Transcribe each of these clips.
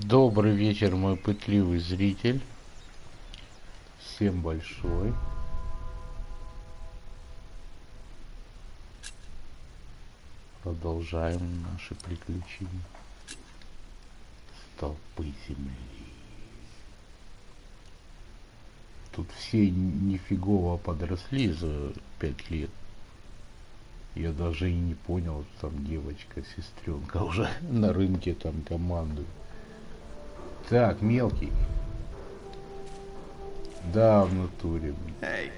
Добрый вечер, мой пытливый зритель. Всем большой. Продолжаем наши приключения. Столпы Земли. Тут все нифигово подросли за 5 лет. Я даже и не понял, что там девочка, сестренка уже на рынке там командует. Так, мелкий. Да, в натуре. Hey.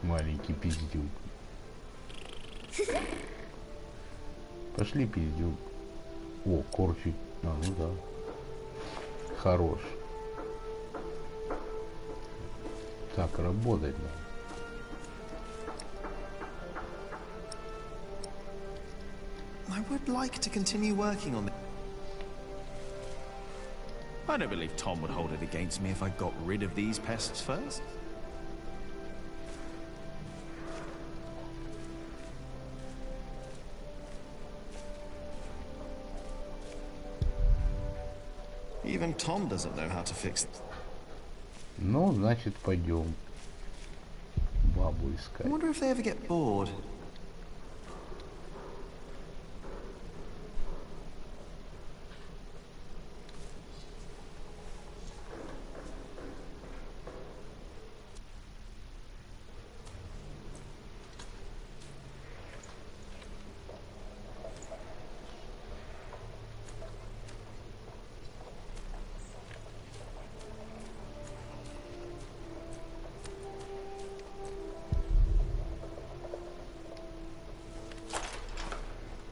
Маленький пиздюк. Пошли, пиздюк. О, корчить. А, ну да. Хорош. Так, работать надо. I would like to continue working on it. I don't believe Tom would hold it against me if I got rid of these pests first. Even Tom doesn't know how to fix it. Ну, значит, пойдем бабу I искать. wonder if they ever get bored.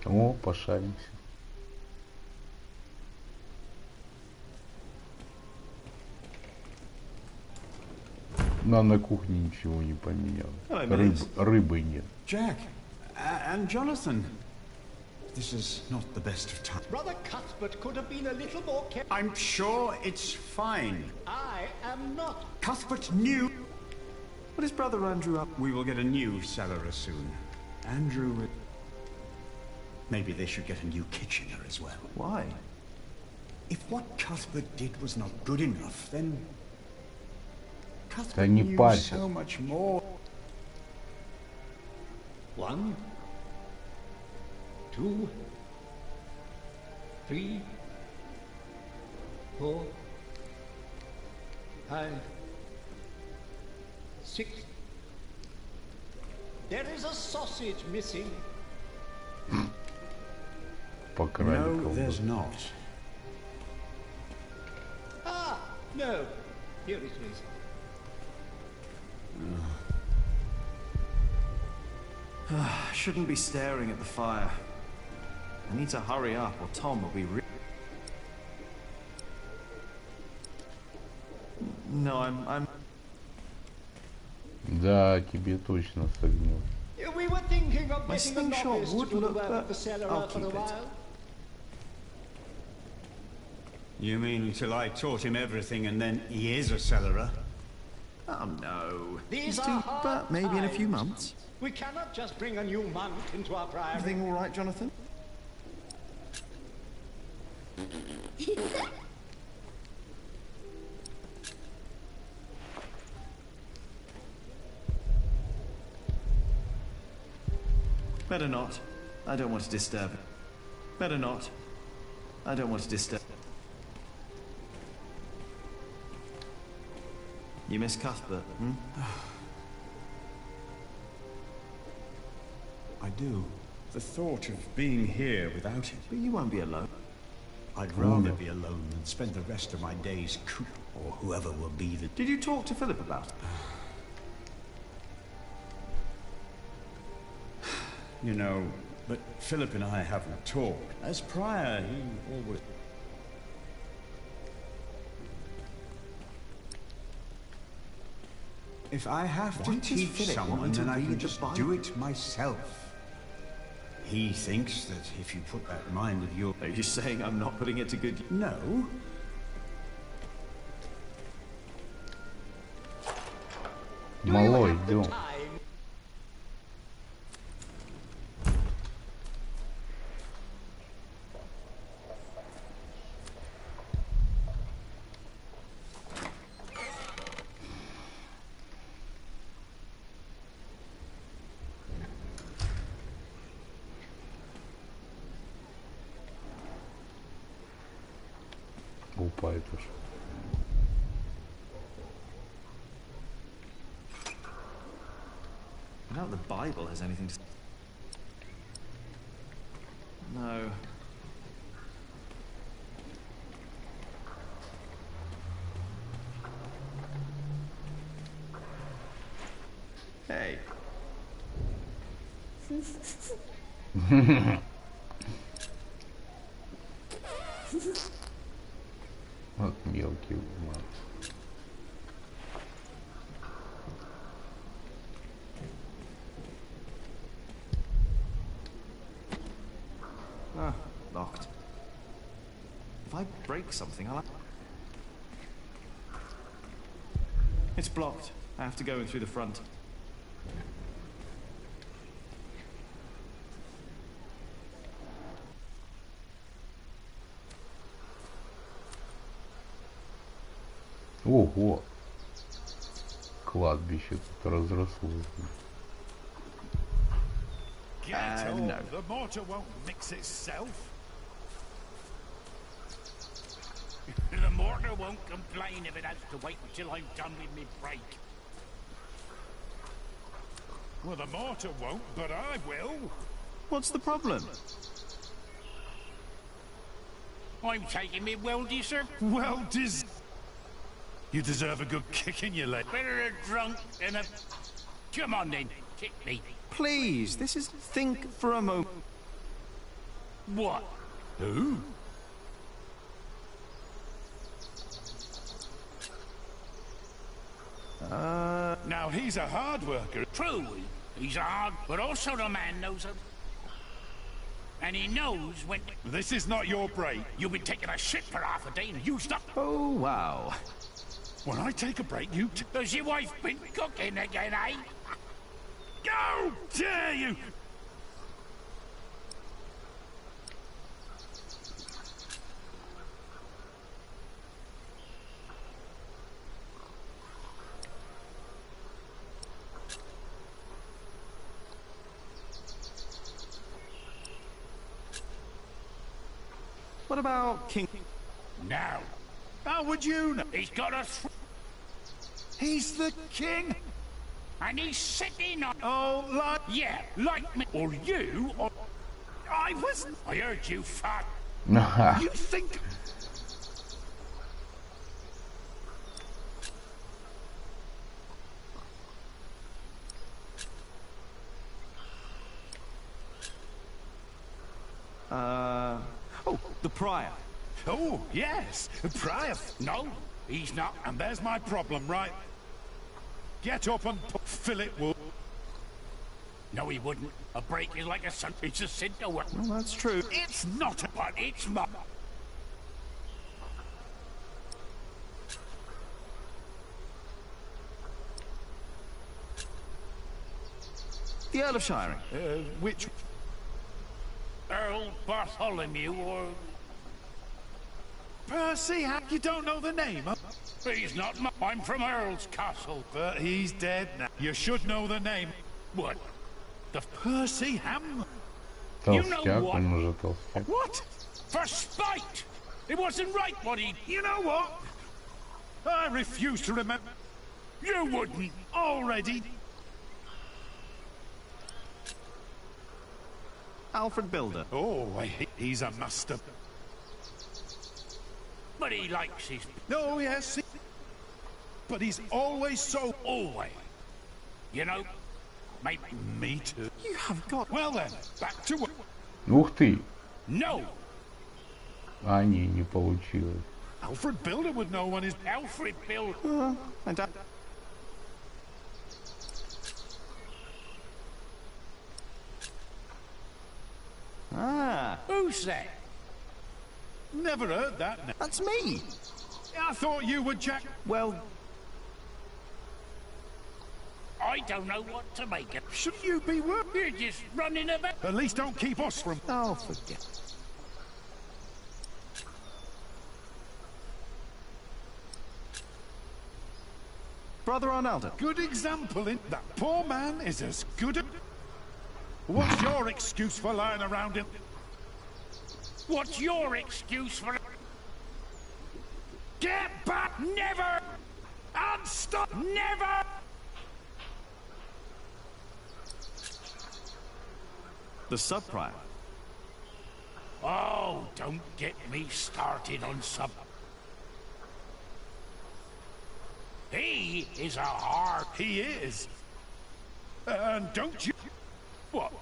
О, пошаримся. На кухне ничего не поменялось. Рыбы нет. Jack, and Jonathan. This is not the best of times. Brother Cuthbert could have been a little more careful. I'm sure it's fine. I am not. Cuthbert knew. What is Brother Andrew up? We will get a new cellar soon. Andrew... Maybe they should get a new kitchener as well. Why? If what Cuthbert did was not good enough, then... Cuthbert не knew парься. so much more. 1, 2, 3, 4, 5, 6. There is a sausage missing. Покрали No, колбасу. there's not. Ah, no. Here it is. I shouldn't be staring at the fire. I need to hurry up or Tom will be No, I'm... Да, тебе точно согнет. We were thinking of My getting a slingshot novice to would do the look, work but of the cellar I'll for keep a it. while. You mean until I taught him everything and then he is a cellarer? Oh no. These He's are too... hard But maybe in a few times. months. We cannot just bring a new monk into our priory. Everything all right, Jonathan? Better not. I don't want to disturb it. Better not. I don't want to disturb. You miss Cuthbert, hmm? I do. The thought of being here without him. But you won't be alone. I'd rather be alone than spend the rest of my days coop or whoever will be the... Did you talk to Philip about it? You know, but Philip and I haven't talked. As prior, he always... If I have to Why does teach Philip want someone, me to then I read can the just Bible? do it myself. He thinks that if you put that mind of yours... Are you saying I'm not putting it to good use? No. Малой, идем. толпа это ж. I doubt the Bible has anything to... No. Hey. Вот мелкий умат. Ah, locked. If I break something, I'll... It's blocked. I have to go in through the front. Ого! Кладбище тут разрослось. No. The mortar won't mix itself. The mortar won't complain if it has to wait until I'm done with me break. Well, the mortar won't, but I will. What's the problem? I'm taking me well-deserved. Well, you deserve a good kick in your leg. Better a drunk than a... Come on then, kick me. Please, this is... Think for a moment. What? Who? Now he's a hard worker. True, he's hard, but also the man knows him. And he knows when... This is not your break. You've been taking a shit for half a day and you stop. Oh, wow. When I take a break, you Does your wife been cooking again, eh? Go! Dare you! What about King... Now. How would you know? He's got a... He's the king! And he's sitting on... Oh, like... Yeah, like me. Or you, or... I was... I heard you, fat. You think... Oh, the Prior. Oh, yes. Prior. No, he's not. And there's my problem, right? Get up and Philip will... No, he wouldn't. A break is like a sun. It's a sin to work. Well, that's true. It's not a... But it's my... The Earl of Shiring. Which... Earl Bartholomew or... Percy, you don't know the name, huh? He's not my... I'm from Earl's Castle. But he's dead now. You should know the name. What? The... Percy Ham. Толстяк, он уже толстяк. What? For spite! It wasn't right what he... You know what? I refuse to remember. You wouldn't. Already. Alfred Builder. Oh, he's a master. But he likes his... No, yes. But he's always so... Always. You know, maybe... Me too. You have got... Well then, back to work. Ух ты! No! А, не получилось. Alfred Builder would know when his... Alfred Builder... And Who's that? Never heard that name. that's me. I thought you were Jack... Well, I don't know what to make of. Shouldn't you be work? You're just running about. At least don't keep us from... oh, forget. Brother Arnaldo. Good example in... That poor man is as good at... What's your excuse for lying around him? What's your excuse for... Get back! Never! Unstop! Never! The sub-prior. Oh, don't get me started on sub. He is a hard... He is. And don't you... What?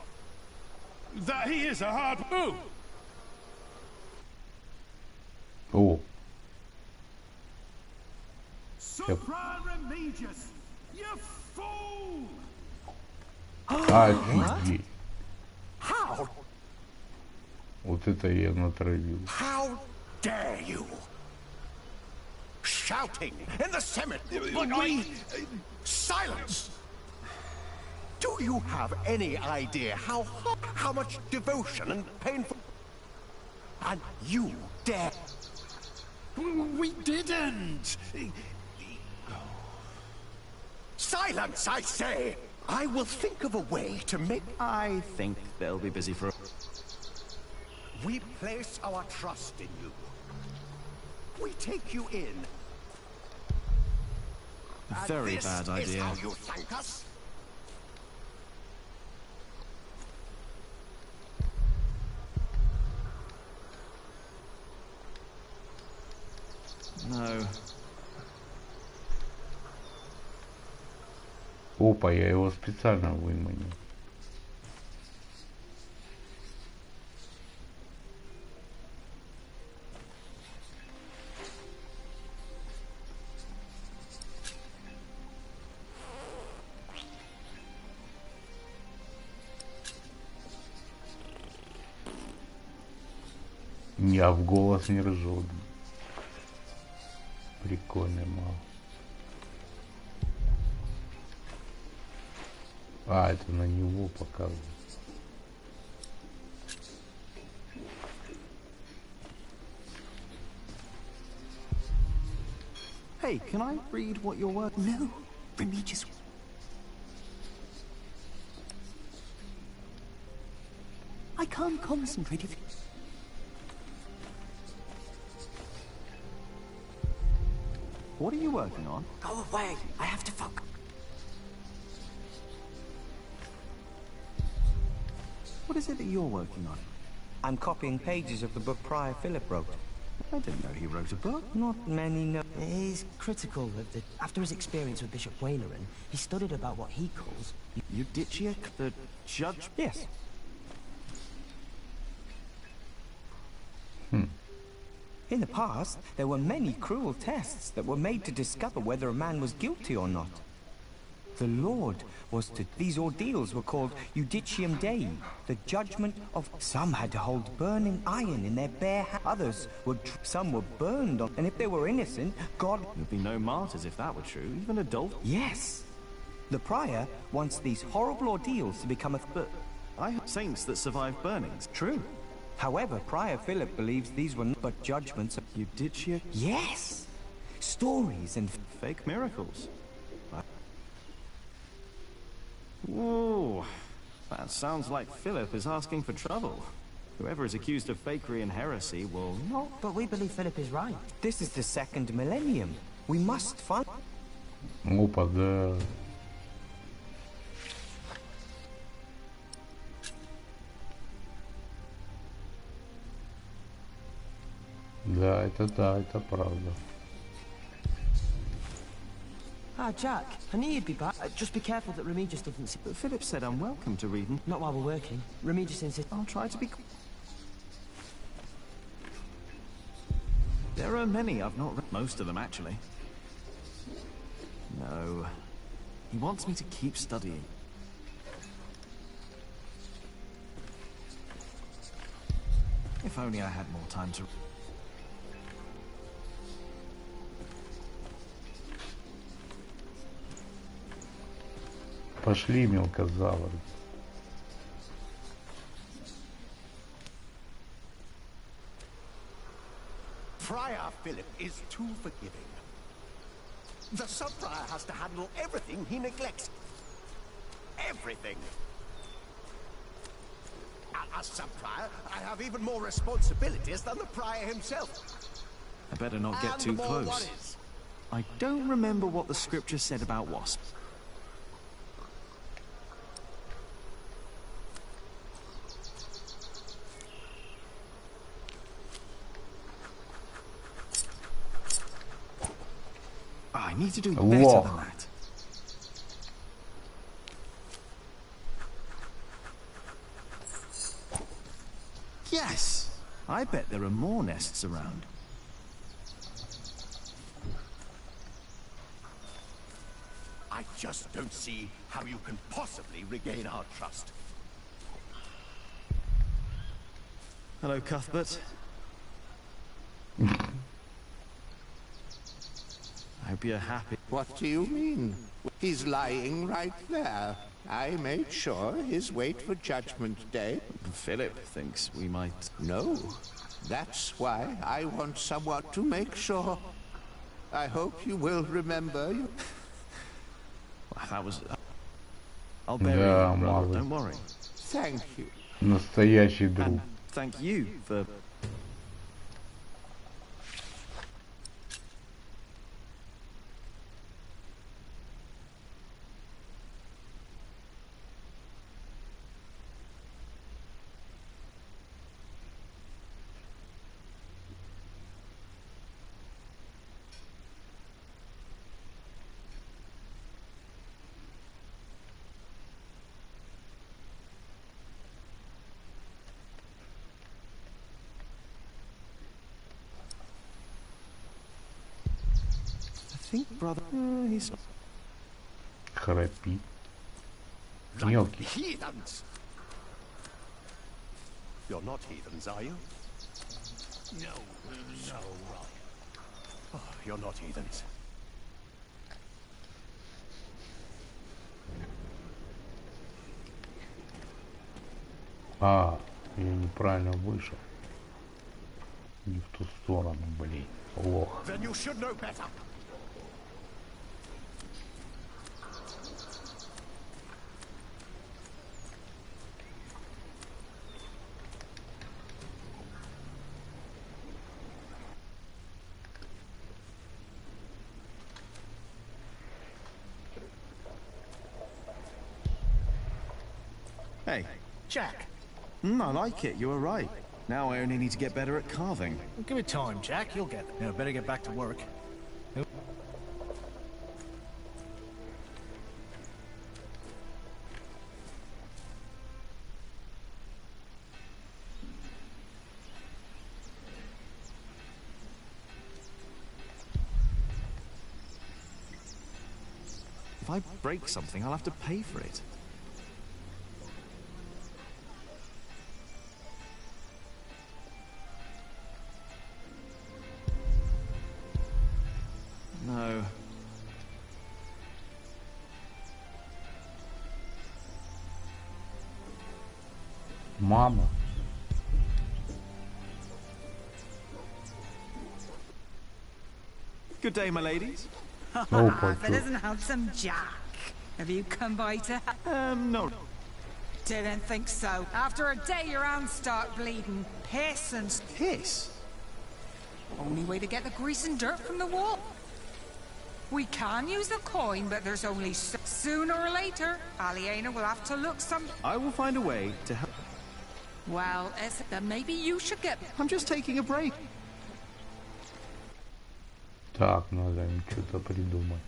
That he is a hard... Ooh! О, Supraremigius, you fool! офигеть. How? Вот это я натравил. How dare you? Shouting in the cemetery. But silence! Do you have any idea how much devotion and painful... And you dare... We didn't! Silence, I say! I will think of a way to make... I think they'll be busy for... We place our trust in you. We take you in. Very This bad is idea. how you thank us? No. Опа, я его специально выманил. Я в голос не ржу. Прикольный мал. А, это на него показывает. Hey, can I read what your word? No, Remigius. I can't concentrate if... What are you working on? Go away, I have to focus. What is it that you're working on? I'm copying pages of the book Prior Philip wrote. I didn't know he wrote a book. Not many know. He's critical of the... After his experience with Bishop Waleran, he studied about what he calls... Eudicia, the judge? Yes. In the past, there were many cruel tests that were made to discover whether a man was guilty or not. The Lord was to... These ordeals were called Judicium Dei, the judgment of... Some had to hold burning iron in their bare hands. Others would... Some were burned on... And if they were innocent, God... There'd be no martyrs if that were true, even adult. Yes. The prior wants these horrible ordeals to become a... But I heard saints that survived burnings. True. However, Prior Philip believes these were not but judgments of... Eudicia? Yes! Stories and... Fake miracles. Whoa. That sounds like Philip is asking for trouble. Whoever is accused of fakery and heresy will not... But we believe Philip is right. This is the second millennium. We must find... Опа, да. Да, это правда. Ah, Jack, I knew you'd be back. Just be careful that Remigius doesn't see... But Philip said I'm welcome to read and... Not while we're working. Remigius insists... I'll try to be... There are many I've not read. Most of them, actually. No. He wants me to keep studying. If only I had more time to... Пошли, мелкозавры. Friar Philip is too forgiving. The sub-prior has to handle everything he neglects. Everything. As sub-prior, I have even more responsibilities than the prior himself. I better not get too close. I don't remember what the scripture said about wasps. I need to do better than that. Yes! I bet there are more nests around. I just don't see how you can possibly regain our trust. Hello, Cuthbert. I hope you're happy. What do you mean? He's lying right there. I made sure his wait for Judgment Day. Philip thinks we might... No. That's why I want someone to make sure. I hope you will remember. That was... I'll bury you, brother. Don't worry. Thank you. Настоящий друг. And thank you for... I think, brother, he's... Храпит. Мелкий. Heathens! You're not heathens, are you? No, no. Oh, you're not heathens. А, я неправильно вышел. Не в ту сторону, блин. Лох. Then you should know better. Hey. Jack. I like it. You were right. Now I only need to get better at carving. Well, give it time, Jack. You'll get there. Now, better get back to work. If I break something, I'll have to pay for it. No. Мама. Good day, my ladies. That isn't handsome Jack. Have you come by to... No. Didn't think so. After a day your hands start bleeding. Piss and... Piss? Only way to get the grease and dirt from the wall. We can use a coin, but there's only... Sooner or later, Aliena will have to look some... I will find a way to help... Well, then maybe you should get... I'm just taking a break. Так, надо им что-то придумать.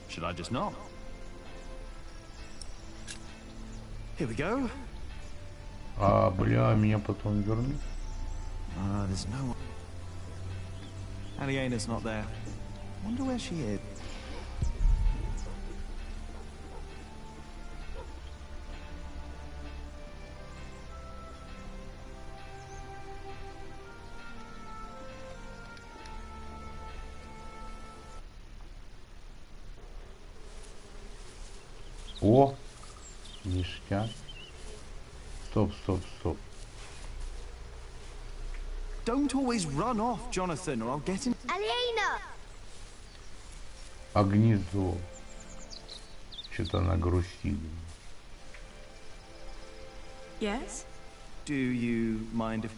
Should I just knock? Here we go. А, бля, меня потом вернут. There's no one. Aliena's not there. Wonder where she is. О, ништяк. Стоп, стоп, стоп. Don't always run off, Jonathan, or I'll get in. Alina! А гнездо? Что-то она грустит. Yes? Do you mind if...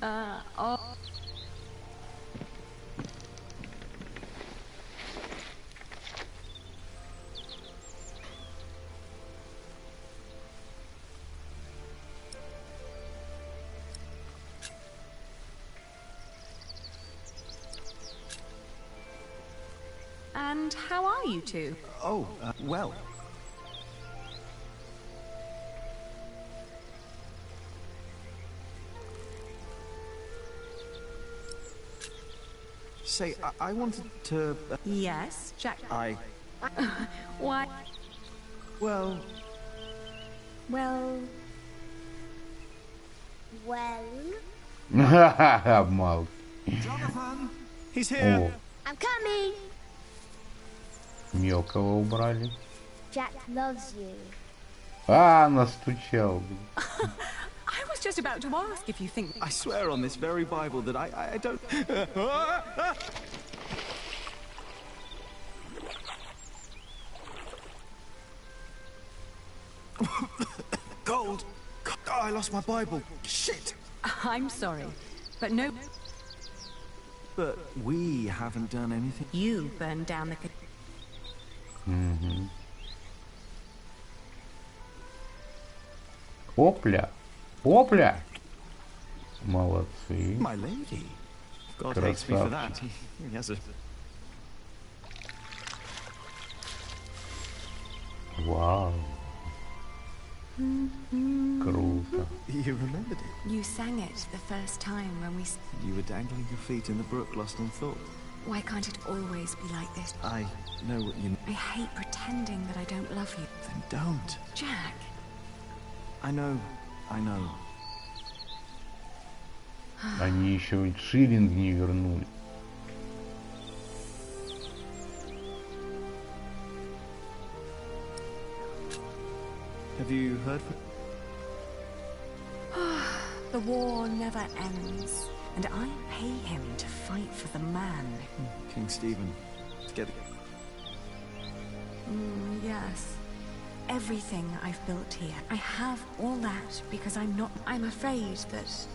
And how are you two? Oh, well. Say, I wanted to... Yes, Jack. Why? Well... Well... Обмал. Jonathan! He's here! I'm coming! Мелкого убрали. Jack loves you. Настучал. I was just about to ask if you think... I swear on this very Bible that I don't... Gold! Oh, I lost my Bible. Shit! I'm sorry, but no... But we haven't done anything. You burned down the... Опля! Опля! Молодцы. My lady. God hates me for that. He has a... Вау. Круто. You remembered it? You sang it the first time when we... You were dangling your feet in the brook, lost in thought. Why can't it always be like this? I know what you... I hate pretending that I don't love you. Then don't. Jack. I know. Они еще шиллинг не вернули. Have you heard from... The war never ends, and I pay him to fight for the man. King Stephen. Together. Yes. Everything I've built here. I have all that because I'm afraid that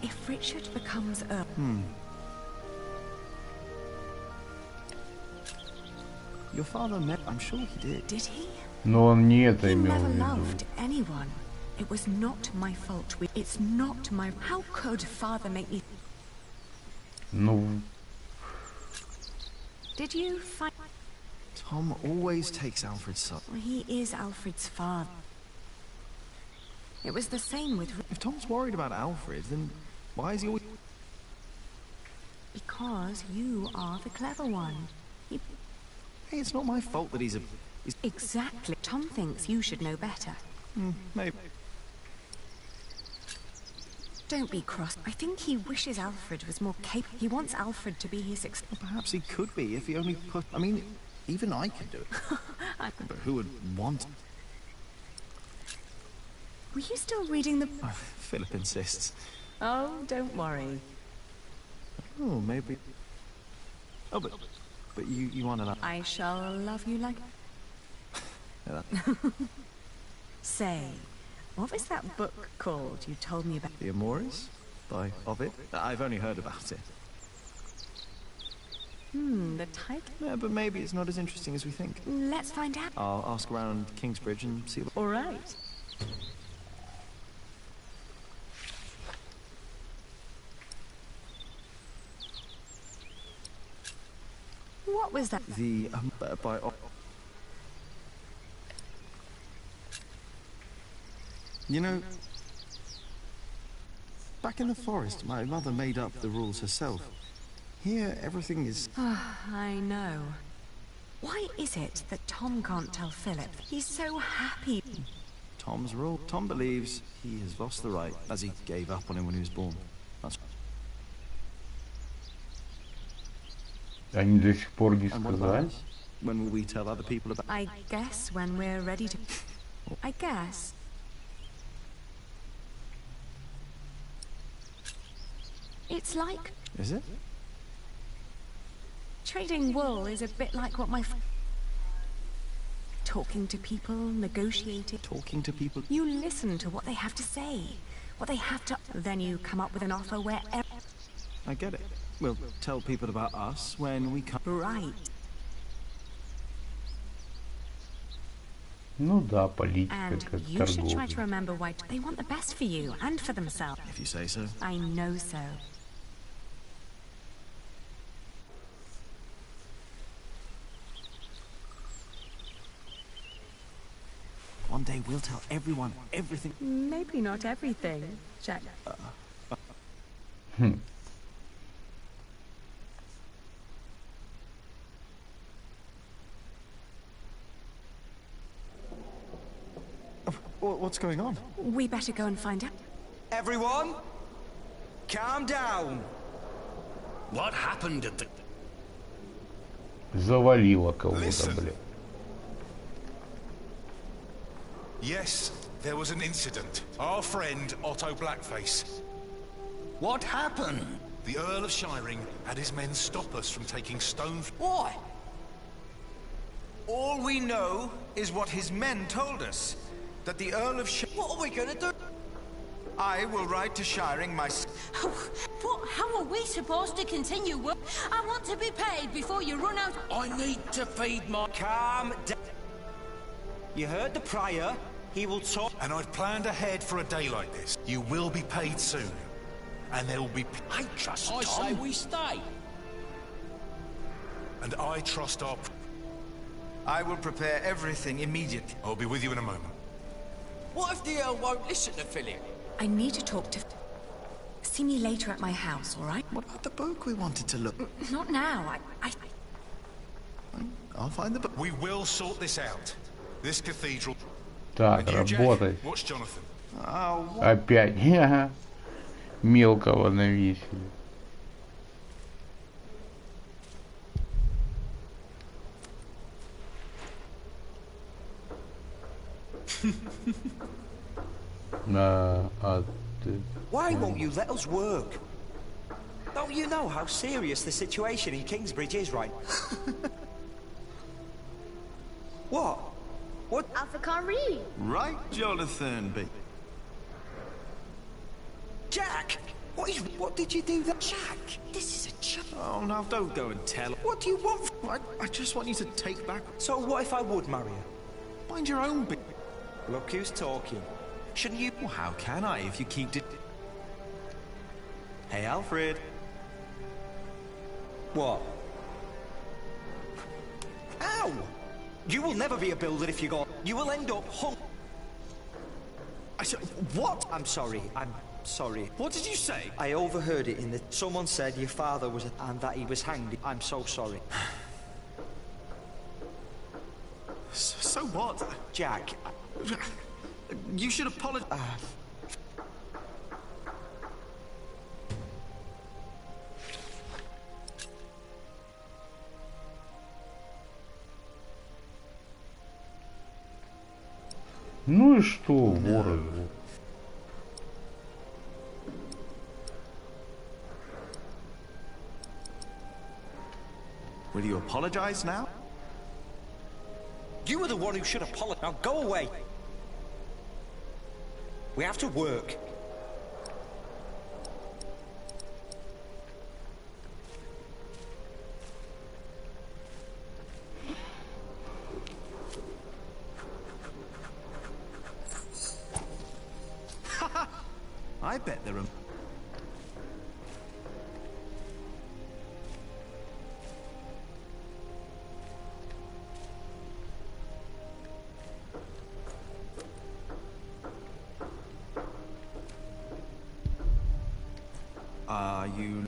if Richard becomes Earl... Your father met... I'm sure he did. Did he? Но он не это He имел never в виду. loved anyone. It was not my fault. It's not my... How could father make me... Ну... Did you find... Tom always takes Alfred's side. He is Alfred's father. It was the same with... If Tom's worried about Alfred, then why is he always... Because you are the clever one. Hey, it's not my fault that he's a... Exactly. Tom thinks you should know better. Maybe. Don't be cross. I think he wishes Alfred was more capable. He wants Alfred to be his... Well, perhaps he could be if he only put... I mean, even I could do it. But who would want... Were you still reading the... Oh, Philip insists. Oh, don't worry. Oh, maybe... Oh, but you want to... I shall love you like... Yeah, Say, what was that book called you told me about? The Amores? By Ovid? I've only heard about it. The title? Yeah, but maybe it's not as interesting as we think. Let's find out. I'll ask around Kingsbridge and see what... All right. What was that? The... by... You know, back in the forest, my mother made up the rules herself. Here, everything is... I know. Why is it that Tom can't tell Philip? He's so happy. Tom's rule. Tom believes he has lost the right, as he gave up on him when he was born. That's... Они до сих пор не And what about сказали? us? When will we tell other people about... I guess when we're ready to... I guess. It's like... Is it? Trading wool is a bit like what my... Talking to people, negotiating... Talking to people? You listen to what they have to say, what they have to... Then you come up with an offer where... I get it. We'll tell people about us when we come... Right. Ну да, политика And как you should try to торговля. remember why they want the best for you and for themselves. If you say so. I know so. One day we'll tell everyone everything. Maybe not everything, Jack. What's going on? We better go and find out. Everyone, calm down. What happened at the... Завалило кого-то, Listen. блядь. Yes, there was an incident. Our friend, Otto Blackface. What happened? The Earl of Shiring had his men stop us from taking stone... Why? All we know is what his men told us. That the Earl of What are we gonna do? I will ride to Shiring myself. But how are we supposed to continue work? I want to be paid before you run out. I need to feed my... Calm down. You heard the prior. He will talk. And I've planned ahead for a day like this. You will be paid soon. And there will be... I trust Tom. I say we stay. And I trust our... I will prepare everything immediately. I'll be with you in a moment. What if the Earl won't listen to Philip? I need to talk to... See me later at my house, all right? What about the book we wanted to look... Not now. I'll find the book. We will sort this out. This cathedral... Так, And you, Jack, работай. watch Jonathan. Опять. Ага. Мелкого навесили. Why won't you let us work? Don't you know how serious the situation in Kingsbridge is, right? What? What? Alpha can't read. Right, Jonathan, Jack! What did you do that? Jack! This is a joke. Oh, now don't go and tell. What do you want? I just want you to take back... So what if I would marry her? Mind your own bit. Look who's talking. Shouldn't you... Well, how can I if you keep it... Hey, Alfred. What? Ow! You will never be a builder if you go... You will end up hung... I said, what? I'm sorry. I'm sorry. What did you say? I overheard it in the... Someone said your father was... and that he was hanged. I'm so sorry. So what? Jack... You should apologize. Ну и что, воры? Will you apologize now? You were the one who should apologize. Now go away. We have to work. I bet there are... Are you...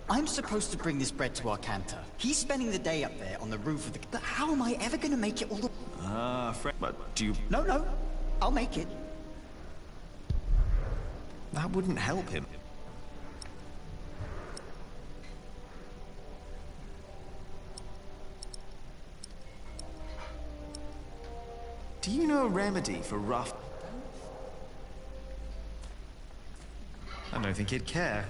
I'm supposed to bring this bread to our cantor. He's spending the day up there on the roof of the... But how am I ever going to make it all the... Fred, but do you... No, I'll make it. That wouldn't help him. Do you know a remedy for rough... I don't think he'd care.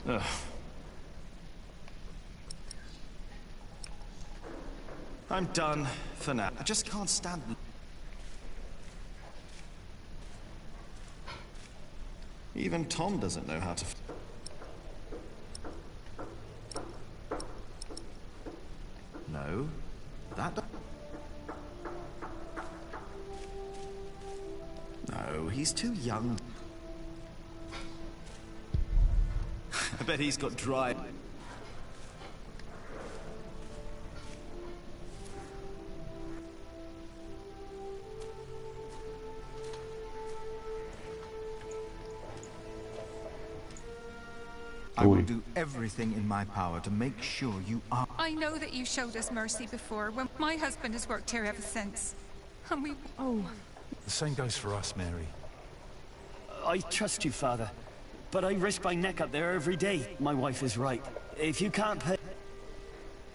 Ugh. I'm done for now. I just can't stand. Even Tom doesn't know how to. No, that. No, he's too young. I bet he's got dry. I will do everything in my power to make sure you are. I know that you showed us mercy before, when my husband has worked here ever since. And we... Oh. The same goes for us, Mary. I trust you, Father. But I risk my neck up there every day. My wife is right. If you can't pay...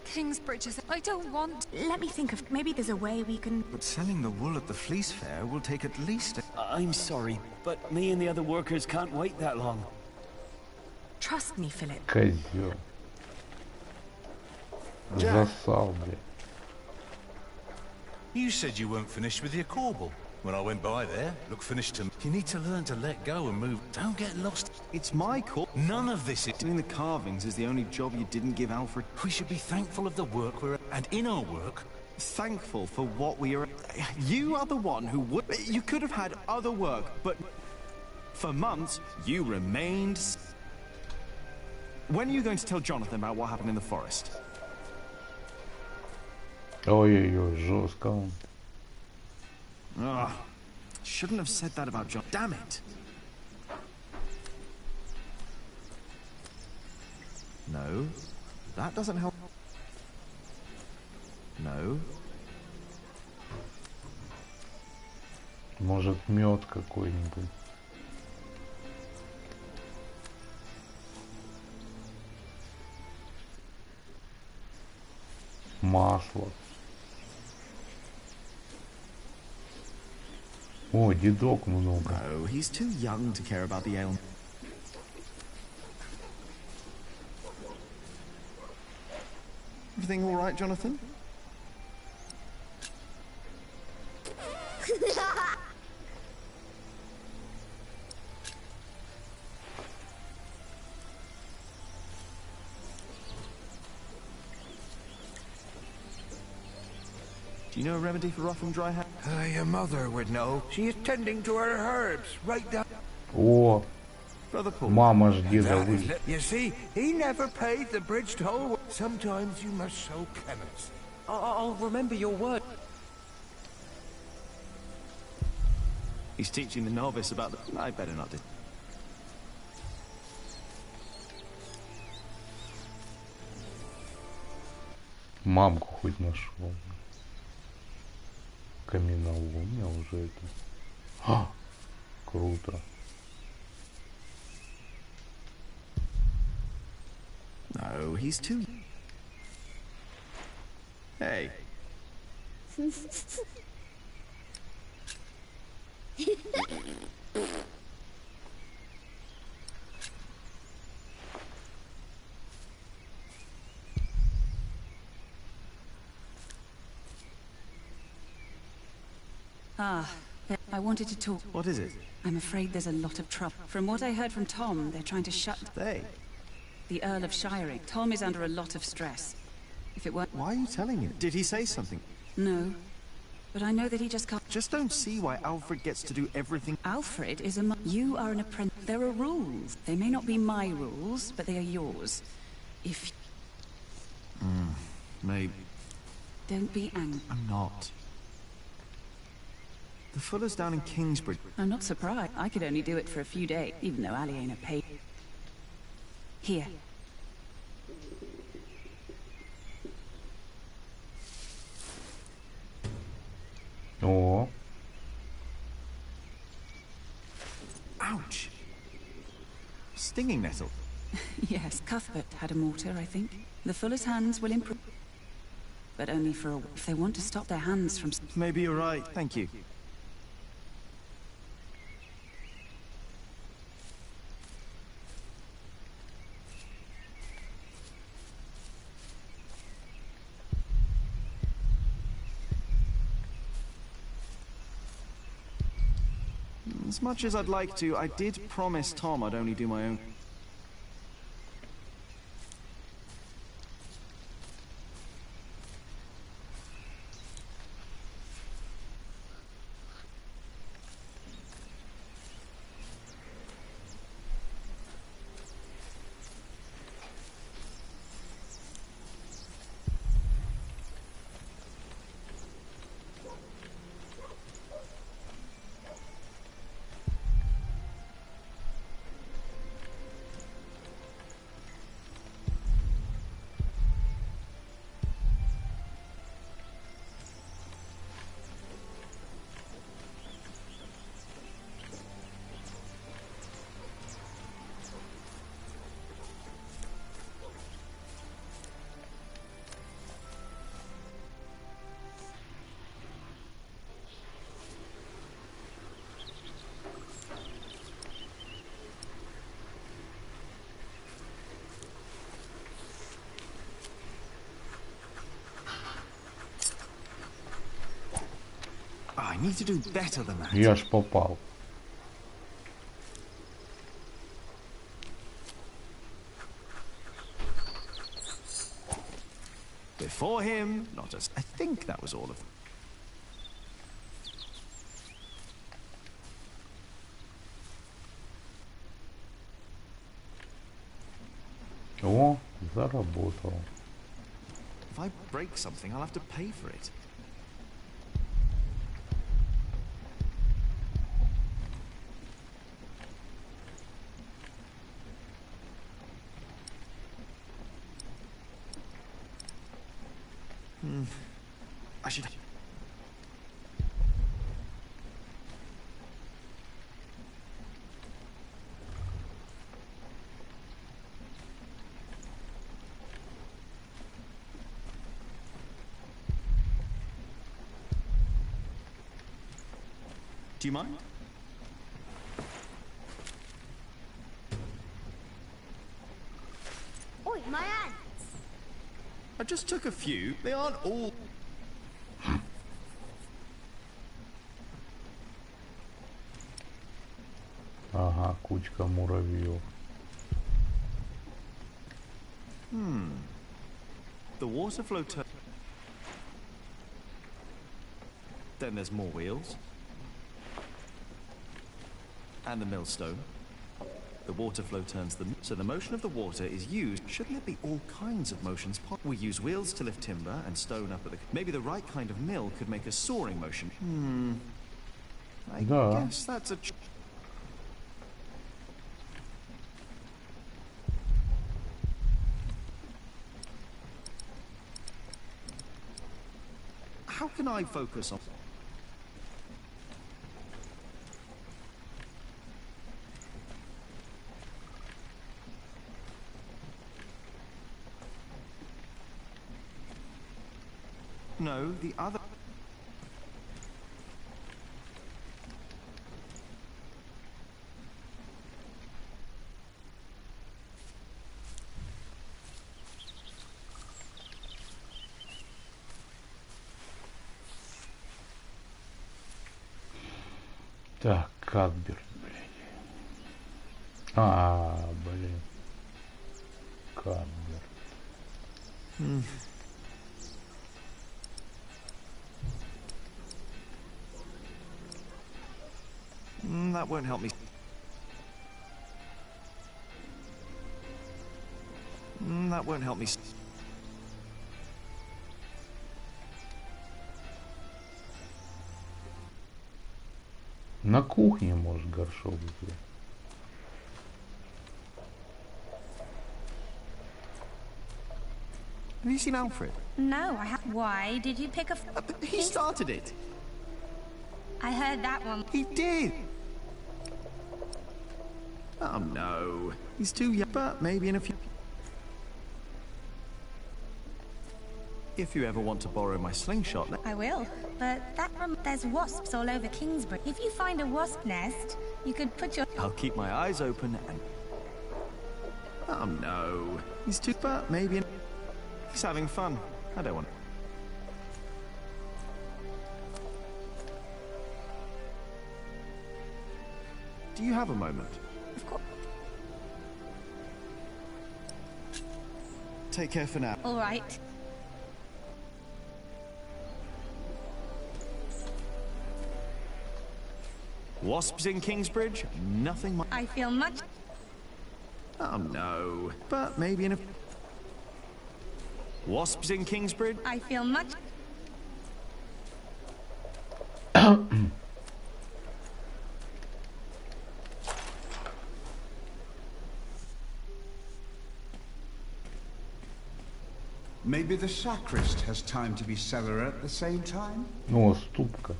Kingsbridge is... I don't want... Let me think of... Maybe there's a way we can... But selling the wool at the fleece fair will take at least... I'm sorry, but me and the other workers can't wait that long. Trust me, Philip. Козёл. Засал, блядь. You said you weren't finished with your corbel. When I went by there, looked finished to me. You need to learn to let go and move. Don't get lost. It's my call. None of this is... Doing the carvings is the only job you didn't give Alfred. We should be thankful of the work we're... And in our work... Thankful for what we are... You are the one who would... You could have had other work, but... For months, you remained... When are you going to tell Jonathan about what happened in the forest? Ой-ой-ой, жестко он. Ugh. Shouldn't have said that about John. Damn it. No. That doesn't help. No. Может, мед какой-нибудь. Масло. О, дедок много. No, he's too young to care about the ailment. Everything all right, Jonathan? Do you know a remedy for rough and dry hair? Your mother would know. She is tending to her herbs right down. О, мама ж деда вы. You see, he never paid the bridge toll. Sometimes you must show clemency. I'll remember your word. He's teaching the novice about the... I better not do. Мамку хоть нашел. Каменоломня уже это. А, круто. No, he's too... Hey. I wanted to talk. What is it? I'm afraid there's a lot of trouble. From what I heard from Tom, they're trying to shut... They? The Earl of Shiring. Tom is under a lot of stress. If it weren't... Why are you telling me? Did he say something? No. But I know that he just can't... Just don't see why Alfred gets to do everything... Alfred is a... You are an apprentice. There are rules. They may not be my rules, but they are yours. If... Maybe. Don't be angry. I'm not. The Fullers down in Kingsbridge. I'm not surprised. I could only do it for a few days, even though Ali ain't a paid. Here. О. Ouch. Stinging nettle. Yes, Cuthbert had a mortar, I think. The Fuller's hands will improve. But only for a... If they want to stop their hands from... Maybe you're right. Thank you. As much as I'd like to, I did promise Tom I'd only do my own. I need to do better than that. Я ж попал. Before him, not as I think that was all of them. О, заработал. If I break something, I'll have to pay for it. I should. Do you mind? Oi, my hand! I just took a few. They aren't all. Ага, кучка муравьев. The water flow Then there's more wheels. And the millstone. The water flow turns them. So the motion of the water is used. Shouldn't there be all kinds of motions? We use wheels to lift timber and stone up at the... Maybe the right kind of mill could make a soaring motion. I guess that's a... How can I focus on... No, the other... Так, Кадберт, блядь. Блин. Кадберт. That won't help me. That won't help me. На кухне, может, горшок сделать. Have you seen Alfred? No, I have. Why did you pick a... He started it. I heard that one. He did. Oh no, he's too young, but maybe in a few... If you ever want to borrow my slingshot... I will, but there's wasps all over Kingsbury. If you find a wasp nest, you could put your... I'll keep my eyes open and... Oh no, he's too... But maybe... He's having fun. I don't want... Do you have a moment? Of course. Take care for now. All right. Wasps in Kingsbridge? Nothing much. I feel much... Oh no. But maybe in a... Wasps in Kingsbridge? I feel much... Maybe the sacrist has time to be cellar at the same time? Ну, ступка.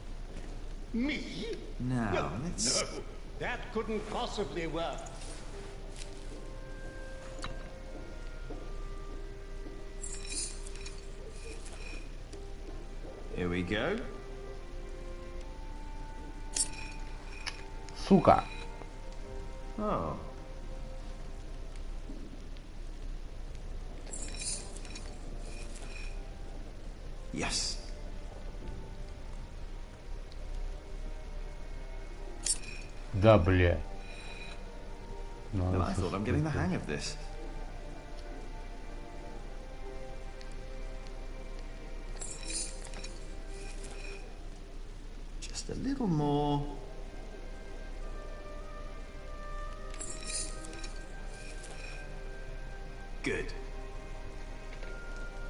Me? Now, No, let's... no, that couldn't possibly work. Here we go. Сука. Oh. Yes. Да, бля. Well, I thought I'm getting the hang of this. Just a little more. Good.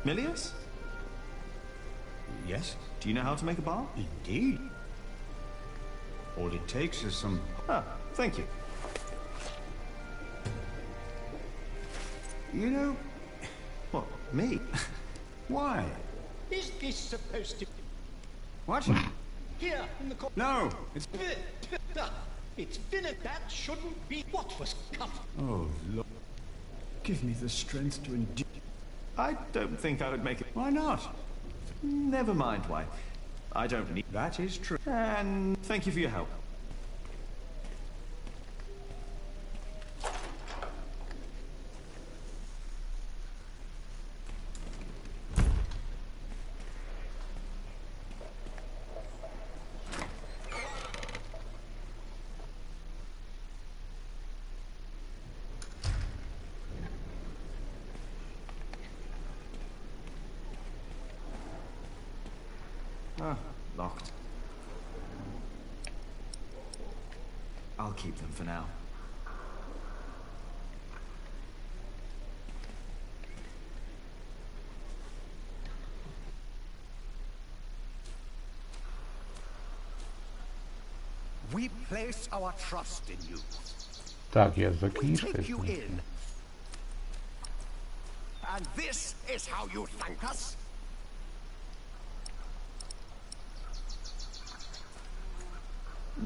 Milius? Yes? Do you know how to make a bar? Indeed. All it takes is some... Ah, thank you. You know... What, me? Why? Is this supposed to... What? Here, in the corner. No, it's... It's vinegar. That shouldn't be what was cut. Oh, Lord. Give me the strength to endure... I don't think I would make it. Why not? Never mind why. I don't need... That is true. And thank you for your help. Ah, locked. I'll keep them for now. We place our trust in you. Так, я за We книжкой. take you in. And this is how you thank us?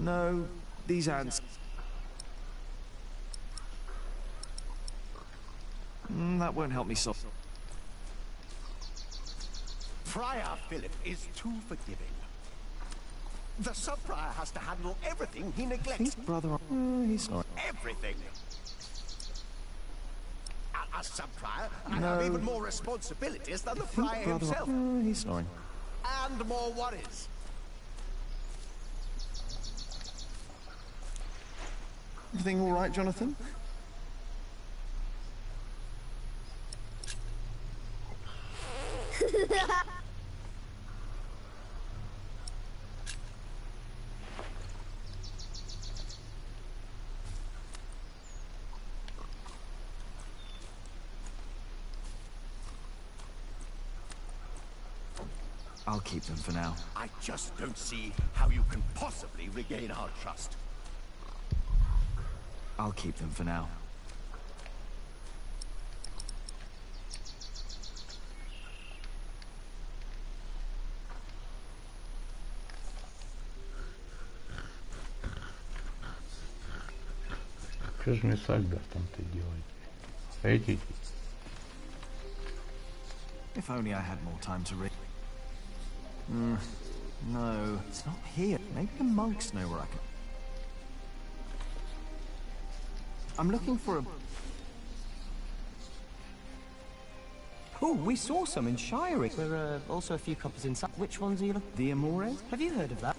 No, these ants. That won't help me solve. Friar Philip is too forgiving. The sub-prior has to handle everything he neglects. Brother, he's sorry. Everything. As sub-prior, I have even more responsibilities than the friar himself. He's snoring. And more worries. Everything all right, Jonathan? I'll keep them for now. I just don't see how you can possibly regain our trust. I'll keep them for now. Что же мне с Альбертом-то делать? Эти... If only I had more time to read. No, it's not here. Maybe the monks know where I can... I'm looking for a... Oh, we saw some in Shire. There are also a few copies inside. Which ones are you looking? The Amores? Have you heard of that?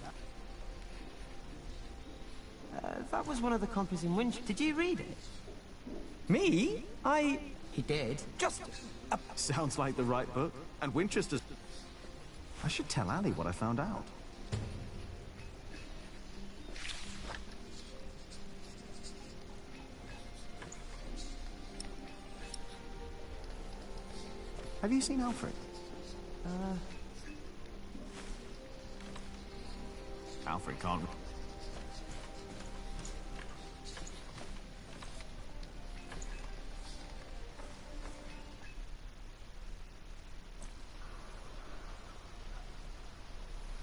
That was one of the copies in Winch. Did you read it? Me? He did. Just... Sounds like the right book. And Winchester's... I should tell Ali what I found out. Have you seen Alfred? Alfred can't...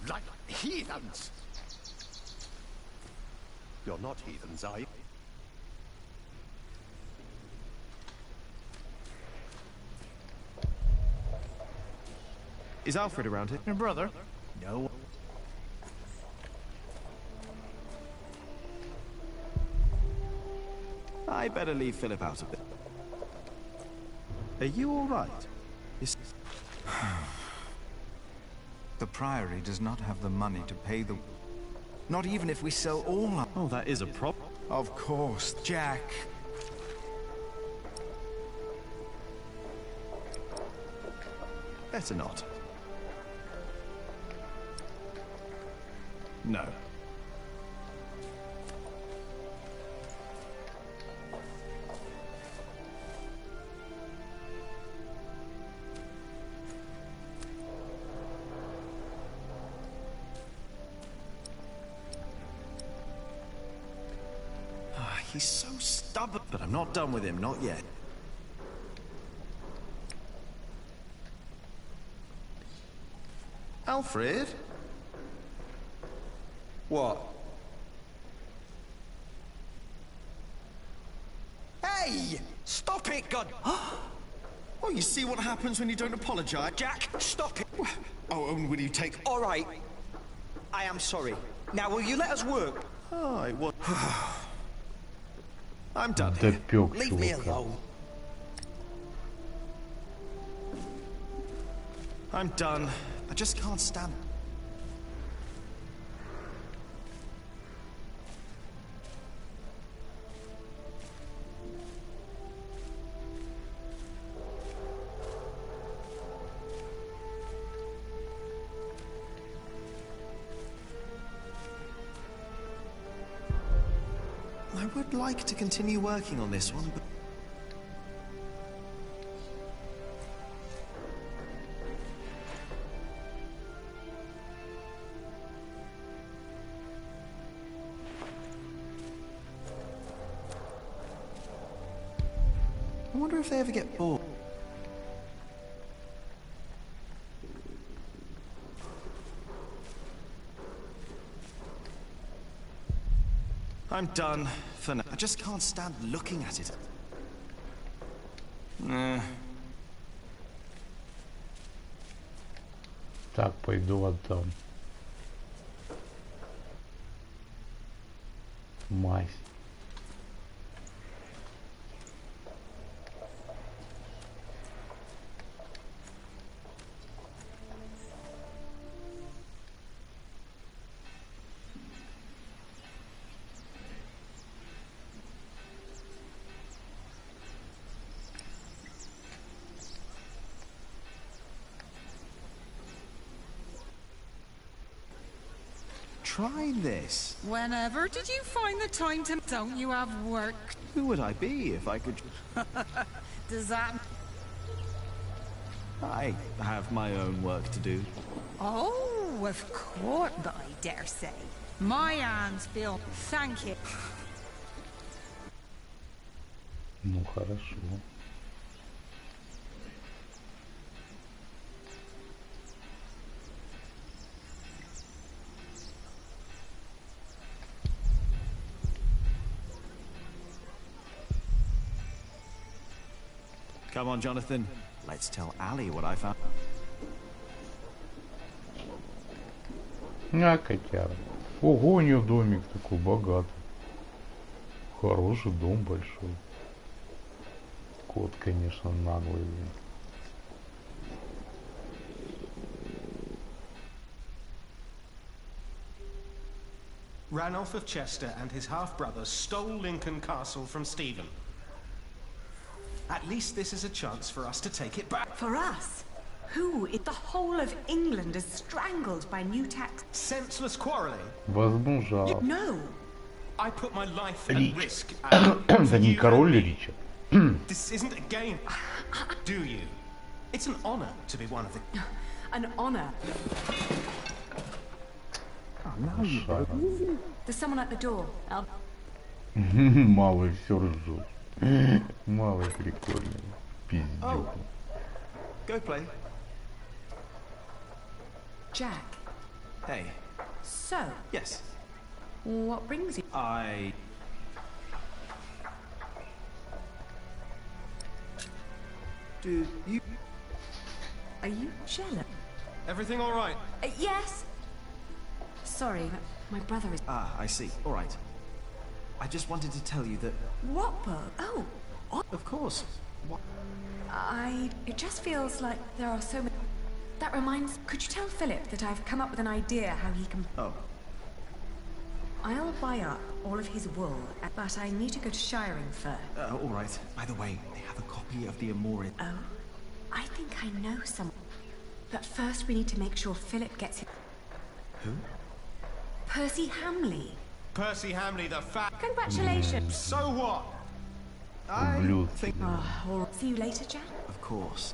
Like heathens! You're not heathens, are you? Is Alfred around here? Your brother? No. I better leave Philip out of it. Are you all right? The Priory does not have the money to pay the... Not even if we sell all our... Oh, that is a problem. Of course, Jack. Better not. No. He's so stubborn. But I'm not done with him, not yet. Alfred? What? Hey! Stop it, God! Oh, you see what happens when you don't apologize? Jack, stop it! Oh, and will you take... All right. I am sorry. Now, will you let us work? Oh, it was... I'm done. Допёк, Leave me чувака. alone. I'm done. I just can't stand... I would like to continue working on this one, but... I wonder if they ever get bored. I'm done for now. I just can't stand looking at it. Так, пойду отдам. Мазь. Try this. Whenever did you find the time to... Don't you have work? Who would I be if I could... Does that... I have my own work to do. Oh, of course, but I dare say. My hands feel... Thank you. Ну, хорошо. Come on, Jonathan. Let's tell Ali what I found. А, котяра. Ого, у нее домик такой богатый. Хороший дом большой. Кот, конечно, наглый. Ranulph of Chester and his half-brother stole Lincoln Castle from Stephen. At least this is a chance for us to take it back. For us? Who in the whole of England is strangled by new tax? Senseless quarreling? Возмужал. No. I put my life at risk. Да не король Ричард. This isn't a game. Do you? It's an honor to be one of the... An honor. There's someone at the door. Малый все ржет. Малый прикольный. Пиздец. Go play. Jack. Hey. So. Yes. What brings you? Do you... Are you jealous? Everything all right? Yes. Sorry, my brother is... Ah, I see. All right. I just wanted to tell you that... What bug? Oh. Of course. What? It just feels like there are so many... That reminds... Could you tell Philip that I've come up with an idea how he can... Oh. I'll buy up all of his wool, but I need to go to shiring first. All right. By the way, they have a copy of the Amore. Oh? I think I know someone. But first we need to make sure Philip gets it. Who? Percy Hamley. Percy Hamley, the fat... Congratulations. So what? I think... See you later, Jack? Of course.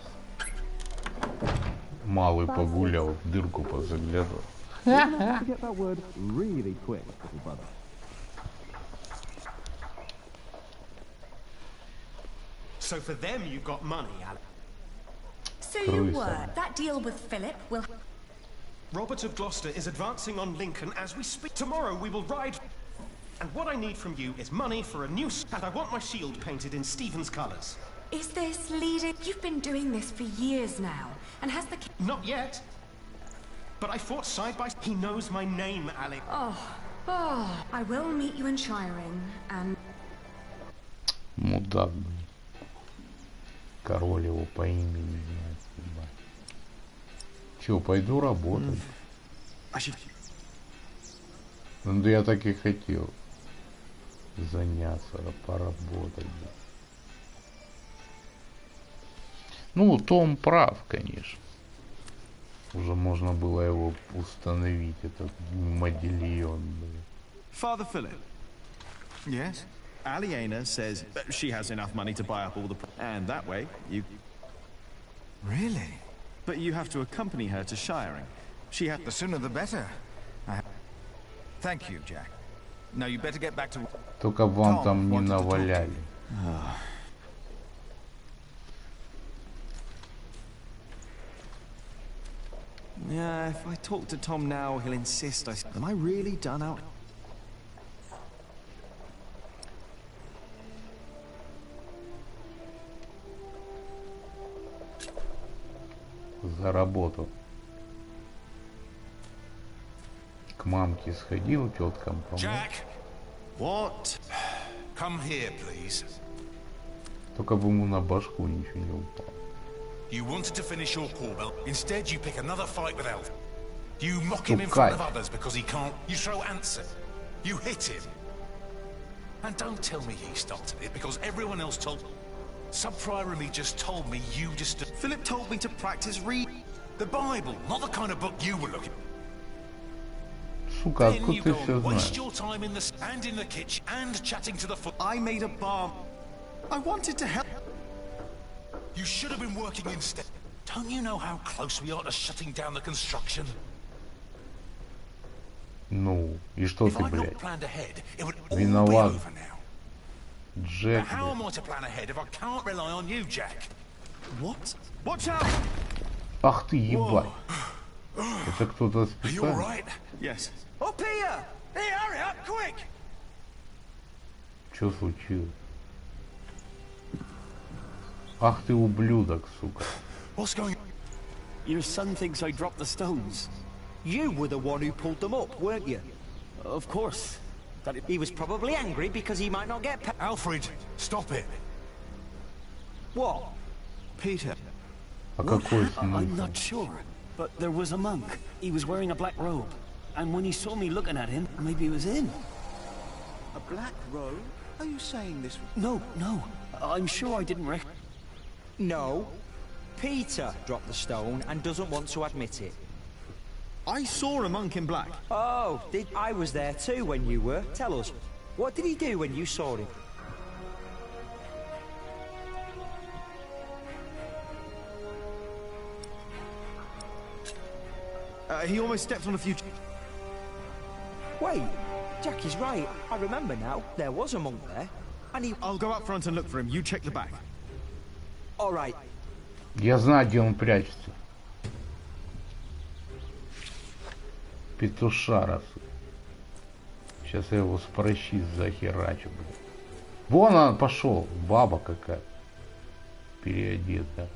Малый погулял, в дырку позаглядывал. Get that word really quick, little brother. So for them you got money, Alex. So you were. That deal with Philip will... Robert of Gloucester is advancing on Lincoln as we speak. Tomorrow we will ride... And what I need from you is money for a new... And I want my shield painted in Stephen's colours. Is this leading... You've been doing this for years now. And has the... Not yet. But I fought side by side. He knows my name, Alex. Oh. I will meet you in shiring, and... Мудак. Король его по имени знает. Че, пойду работать? Ну да я так и хотел. Заняться, поработать. Ну, Том прав, конечно. Уже можно было его установить, этот модельон. Father Philip. Yes? Aliena says she has enough money to buy up all the... And that way, you... Really? But you have to accompany her to shiring. She had... The sooner the better. Thank you, Jack. Now you better get back to... Только вам там не наваляли. Yeah, if I talk to Tom now, he'll insist Am I really done out? Заработал. К мамке сходил, теткам помог. Jack! What? Come here, please. Только бы ему на башку ничего не упало. You wanted to finish your call, instead you pick another fight with Elf. You mock him in front of others because he can't. You throw ants at him. You hit him. And don't tell me he started it because everyone else told... Sub-Prior and me just told me you just... Philip told me to practice read... The Bible, not the kind of book you were looking... Сука, then откуда you ты go все and waste знаешь? your time in the kitchen and chatting to the foot. I made a bomb. I wanted to help. You should have been working instead. Don't you know how close we are to shutting down the construction? Ну, и что If ты, I'd блядь? not planned ahead, it would all be Виноват. over now. Джек, Now, how am I to plan ahead if I can't rely on you, Jack? What? Watch out! Ах ты, ебать. Это кто-то Are you специально? alright? Yes. Up here! Hey, hurry up, quick! Что случилось? Ах ты, ублюдок, сука. What's going on? Your son thinks I dropped the stones. You were the one who pulled them up, weren't you? Of course. But He was probably angry because he might not get paid. Alfred, stop it. What? Peter. А какой I'm смысл? not sure. But there was a monk. He was wearing a black robe. And when he saw me looking at him, maybe he was in. A black robe? Are you saying this? No, no. I'm sure I didn't recognize. No. Peter dropped the stone and doesn't want to admit it. I saw a monk in black. Oh, I was there too when you were. Tell us, what did he do when you saw him? He almost stepped on a few... Wait, Jack is right. I remember now. There was a monk there. And he... I'll go up front and look for him. You check the back. All right. Я знаю, где он прячется. Петушара. Сейчас я его с прощи захерачу, блин. Вон он пошел. Баба какая. Переодета.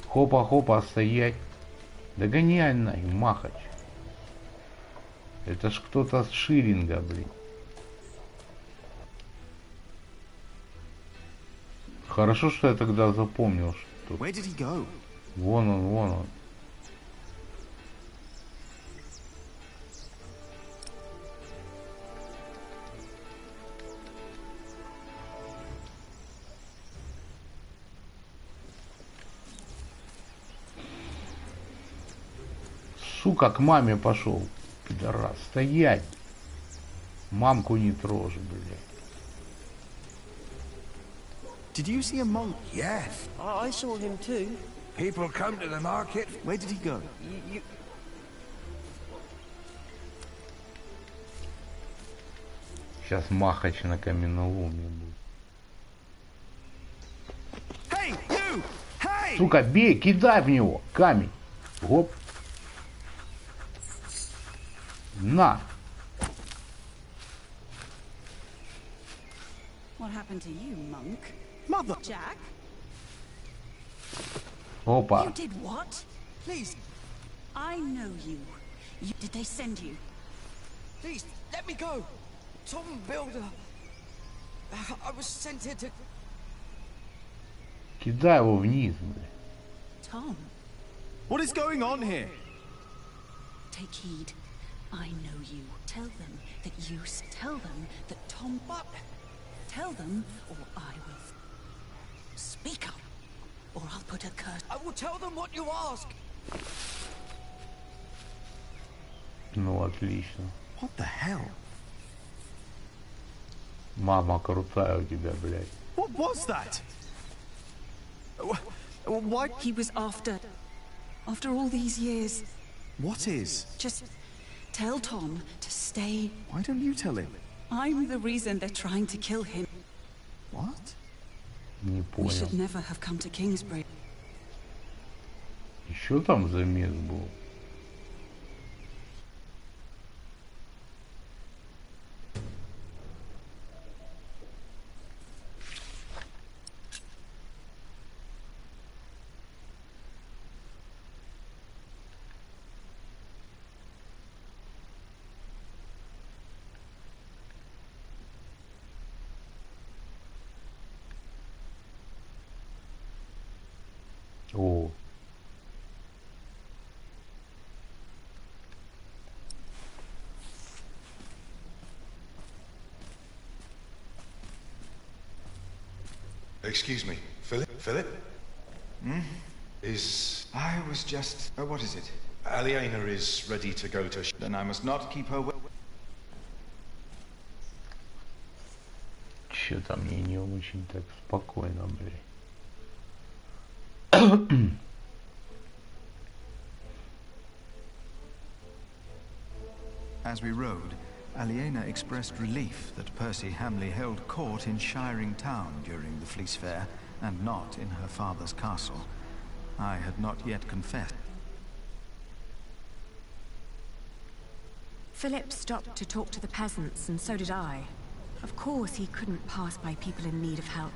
Хопа-хопа, стоять. Догоняй нахер, махач. Это ж кто-то с Ширинга, блин. Хорошо, что я тогда запомнил, что... Where did he go? Вон он, вон он. Сука, к маме пошел. Пидорас. Стоять. Мамку не трожь, блядь. Did you see a monk? Yes. I saw him too. People come to the market. Where did he go? Сейчас махач на каменоломне будет. Hey, you! Hey! Сука, бей, кидай в него камень. Гоп. На. What happened to you, monk? Mother! Jack? Опа. You did what? Please. I know you. Did they send you? Please, let me go. Tom Builder. I was sent here to... Кидай его вниз, блядь. Tom? What is going on here? Take heed. I know you. Tell them that you... Tell them that Tom... But... Tell them, or I will... Speak up, or I'll put a curse... I will tell them what you ask. Ну, отлично. What the hell? Мама крутая у тебя, блядь. What was that? Why? He was after all these years. What is? Just tell Tom to stay. Why don't you tell him? I'm the reason they're trying to kill him. What? Не We should понял. never have come to Kingsbury. Еще там замес был. О. Excuse me, Philip? Philip? Hmm? Is... I was just... what is it? Aliena is ready to go to... Then I must not keep her... Что-то мне не очень так спокойно, блядь. As we rode, Aliena expressed relief that Percy Hamley held court in Shiring Town during the Fleece Fair, and not in her father's castle. I had not yet confessed. Philip stopped to talk to the peasants, and so did I. Of course he couldn't pass by people in need of help.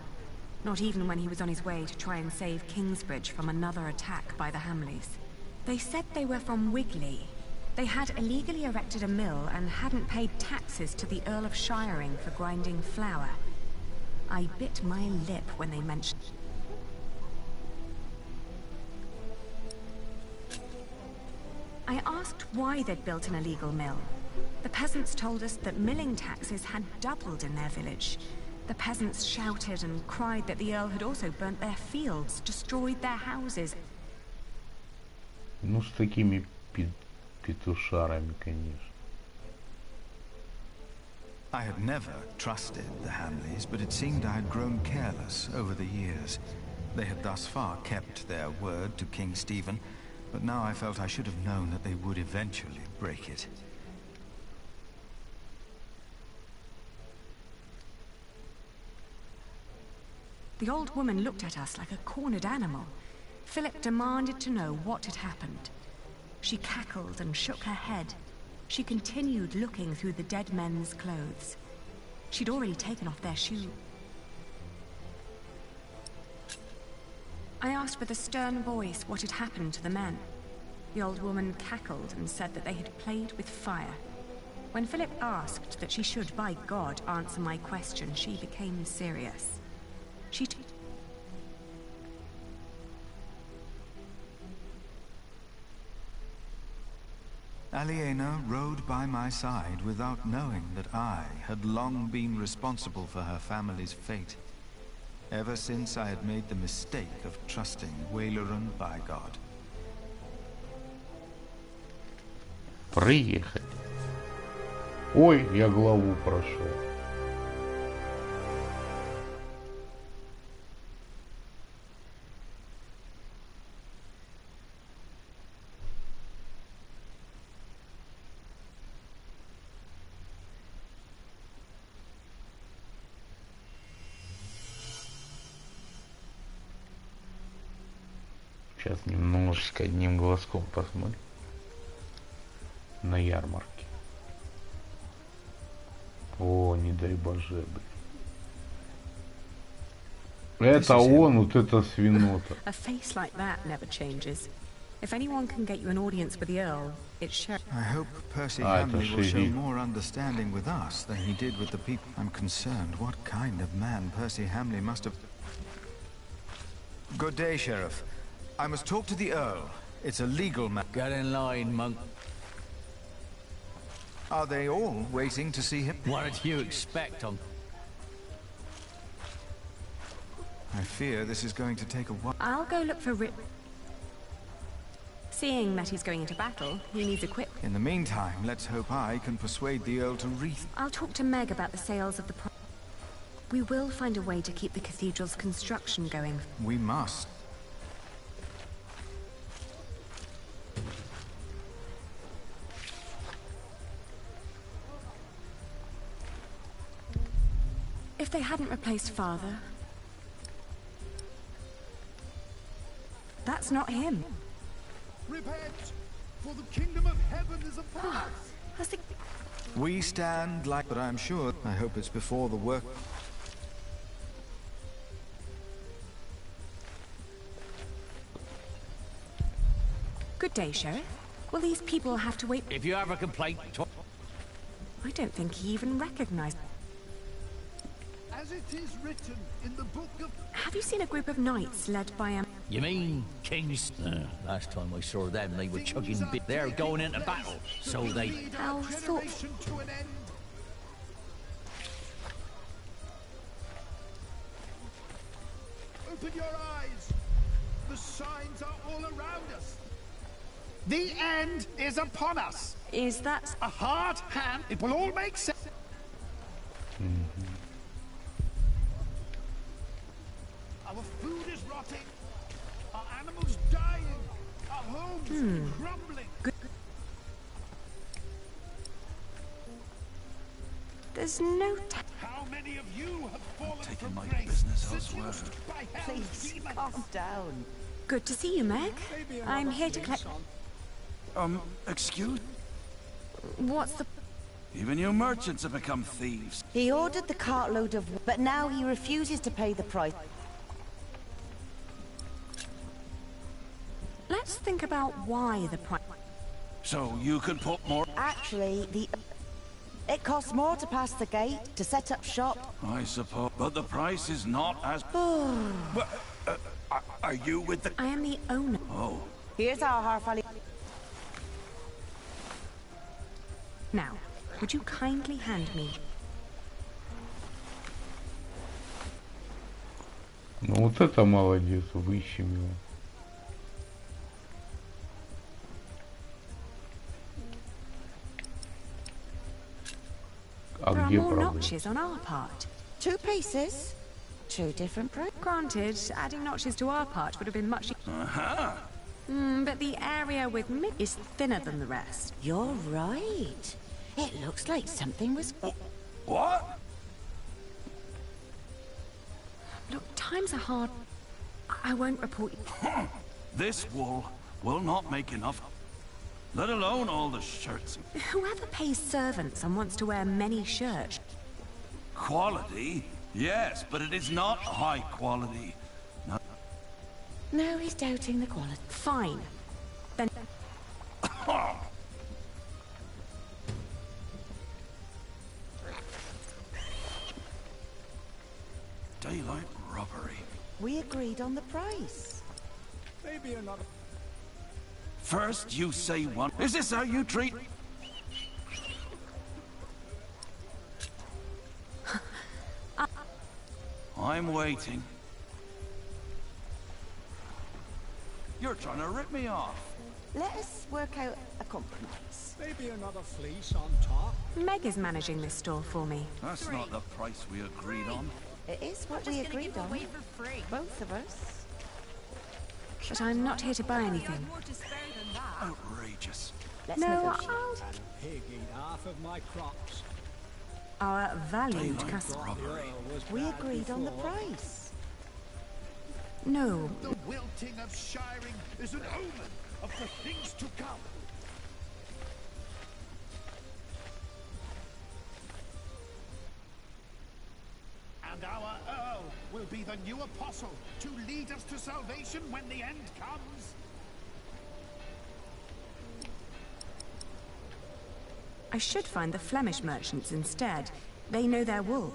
Not even when he was on his way to try and save Kingsbridge from another attack by the Hamleys. They said they were from Wigley. They had illegally erected a mill and hadn't paid taxes to the Earl of Shiring for grinding flour. I bit my lip when they mentioned... I asked why they'd built an illegal mill. The peasants told us that milling taxes had doubled in their village. The peasants shouted and cried that the Earl had also burnt their fields, destroyed their houses. Ну, с такими петушарами, конечно. I had never trusted the Hamleys, but it seemed I had grown careless over the years. They had thus far kept their word to King Stephen, but now I felt I should have known that they would eventually break it. The old woman looked at us like a cornered animal. Philip demanded to know what had happened. She cackled and shook her head. She continued looking through the dead men's clothes. She'd already taken off their shoes. I asked with a stern voice what had happened to the men. The old woman cackled and said that they had played with fire. When Philip asked that she should, by God, answer my question, she became serious. Aliena rode by my side without knowing that I had long been responsible for her family's fate. Ever since I had made the mistake of trusting Wayleran by God. Приехали. Ой, я главу прошел. Сейчас немножечко одним глазком посмотрим на ярмарке. О, не дай боже, блин. Это он, вот это свинота. A face like that never changes. If anyone can get you an audience with the Earl, it's sure. I hope Percy Hamley will show more understanding with us than he did with the people. I'm concerned what kind of man Percy Hamley must have. Good day, Sheriff. I must talk to the Earl. It's a legal matter. Get in line, monk. Are they all waiting to see him? What did you expect, Uncle? I fear this is going to take a while. I'll go look for Rip. Seeing that he's going into battle, he needs equipment. In the meantime, let's hope I can persuade the Earl to wreath. I'll talk to Meg about the sales of the We will find a way to keep the cathedral's construction going. We must. If they hadn't replaced Father... That's not him. Repent, for the kingdom of heaven is upon us. We stand like, but I'm sure. I hope it's before the work. Good day, Sheriff. Will these people have to wait? If you have a complaint, I don't think he even recognized. As it is written in the book of... Have you seen a group of knights led by a... You mean Kings? Last time I saw them, they were chugging bit. They're going into battle, so they... How thoughtful. Open your eyes. The signs are all around us. The end is upon us. Is that... A hard hand? It will all make sense. Our food is rotting. Our animals dying. Our homes crumbling. There's no... How many of you have fallen Taking from my grace, business elsewhere. by Please, calm down. Good to see you, Meg. I'm here to collect... Excuse? What's the... Even you merchants have become thieves. He ordered the cartload of... But now he refuses to pay the price. Let's think about why the price... So you could put more... Actually, it costs more to pass the gate, to set up shop. I suppose. But the price is not as... Are you with the... I am the owner. Oh. Here's our half-alley. Would you kindly hand me? Ну вот это молодец, выищем его. А There are где more проблема? notches on our part. 2 pieces, 2 different Granted, adding notches to our part would have been much. But the area with me is thinner than the rest. You're right. It looks like something was... What? Look, times are hard. I won't report you. This wool will not make enough, let alone all the shirts. Whoever pays servants and wants to wear many shirts. Quality? Yes, but it is not high quality. No, he's doubting the quality. Fine. Then... Daylight robbery. We agreed on the price. Maybe another... First you say one. Is this how you treat... I'm waiting. You're trying to rip me off. Let us work out a compromise. Maybe another fleece on top. Meg is managing this store for me. That's not the price we agreed on. It is what we agreed on. Both of us. But I'm not here to buy anything. Outrageous. Let's No, negotiate. I'll... And pig eat half of my crops. Our valued customer. We agreed on the price. No. The wilting of shiring is an omen of the things to come. And our Earl will be the new apostle to lead us to salvation when the end comes. I should find the Flemish merchants instead. They know their wool.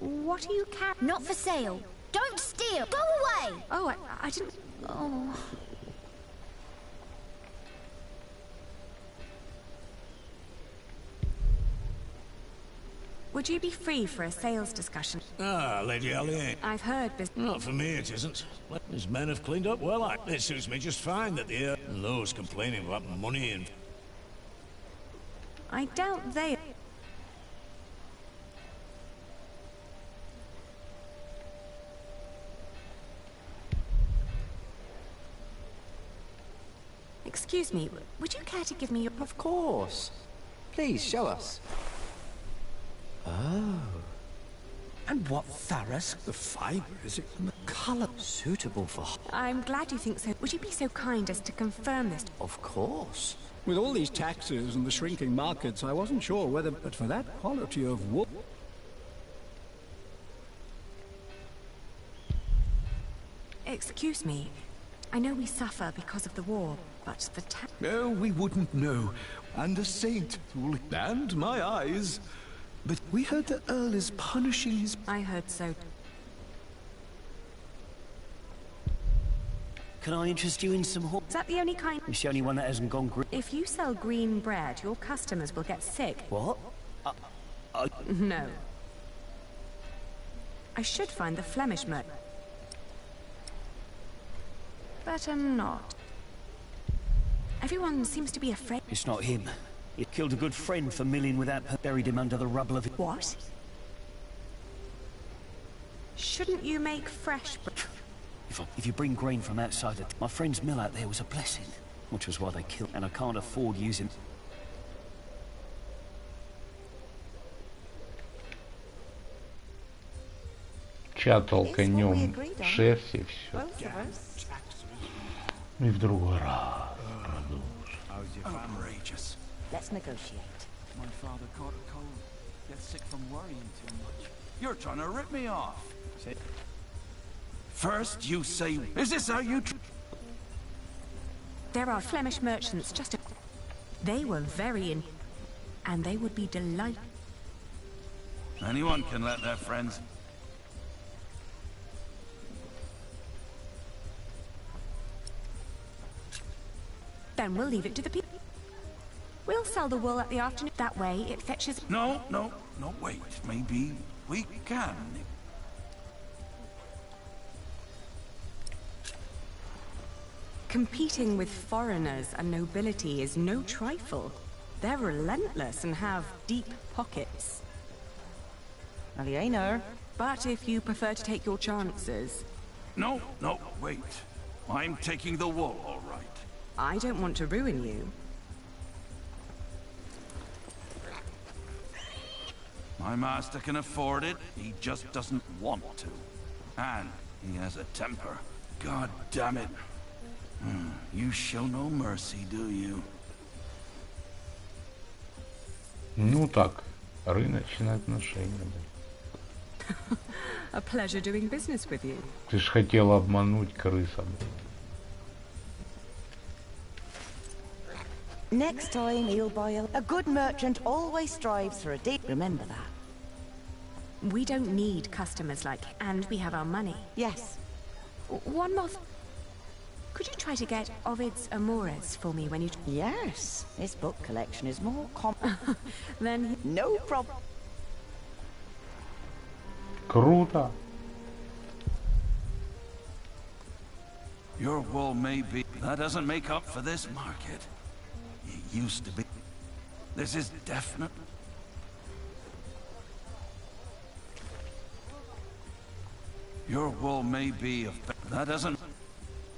What are you carrying? Not for sale. Don't steal. Go away. Oh, I didn't... Oh... Would you be free for a sales discussion? Ah, Lady Alliane. I've heard this... Not for me, it isn't. These men have cleaned up well. It suits me just fine that the and those complaining about money and... I doubt they... Excuse me, would you care to give me your... Of course. Please, show us. Oh. And what Tharas? The fiber, is it? The color suitable for... I'm glad you think so. Would you be so kind as to confirm this? Of course. With all these taxes and the shrinking markets, I wasn't sure whether... But for that quality of wool... Excuse me. I know we suffer because of the war, but the tax... No, we wouldn't know. And a saint will... And my eyes... But we heard the Earl is punishing his... I heard so. Can I interest you in some horse? Is that the only kind... It's the only one that hasn't gone green. If you sell green bread, your customers will get sick. What? No. I should find the Flemish merchant. But I'm not. Everyone seems to be afraid. It's not him. He killed a good friend for milling without buried him under the rubble of it. What? Shouldn't you make fresh bread? If you bring grain from outside it, my friend's mill out there was a blessing, which was why they killed, and I can't afford using... Чат толканем шерсти, все. И в другой раз продолжим. Let's negotiate. My father caught a cold. Gets sick from worrying too much. You're trying to rip me off. First you say, is this how you... There are Flemish merchants just... They were very in... And they would be delighted. Anyone can let their friends... Then we'll leave it to the people. We'll sell the wool at the afternoon. That way, it fetches... No, wait. Maybe we can. Competing with foreigners and nobility is no trifle. They're relentless and have deep pockets. Aliena. But if you prefer to take your chances... No, wait. I'm taking the wool, all right. I don't want to ruin you. My master can afford it. He just doesn't want to. And he has a temper. God damn it. You show no mercy, do you? Ну так, рыночные отношения. A pleasure doing business with you. Ты ж хотел обмануть крыса. Next time he'll buy a good merchant always strives for a deal. Remember that. We don't need customers like, and we have our money. Yes. One more. Could you try to get Ovid's Amores for me when you... Yes. This book collection is more common. Then... No problem. Круто. Your wool may be... That doesn't make up for this market. It used to be... This is definite... Your wool may be of... That doesn't...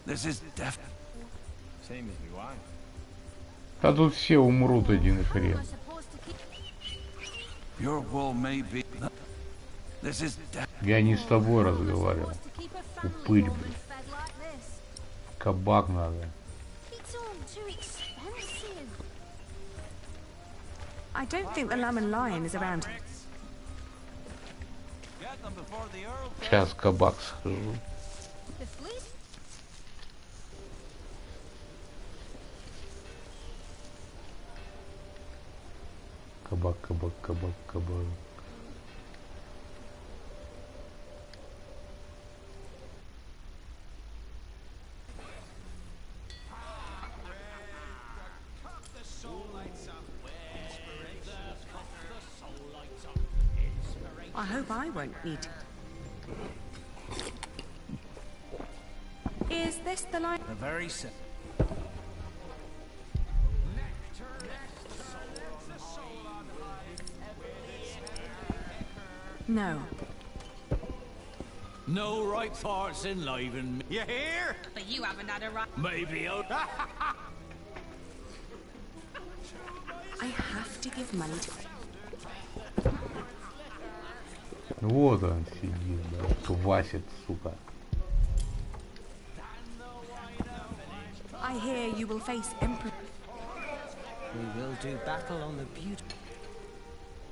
This is definite... Same as my wife. А тут все умрут один хрен. Your wool may be... This is Я не с тобой разговаривал. Упырь, блин. Кабак надо. I don't think the Lamb and Lion is around. Сейчас кабак схожу. Кабак, кабак, кабак, кабак. I hope I won't need to. Is this the line? A very simple. No. No right thoughts enliven me. You hear? But you haven't had a right. Maybe I'll... I have to give money to... Вот он сидит, да, квасит, сука. I hear you will face Emperor. We will do battle on the beauty.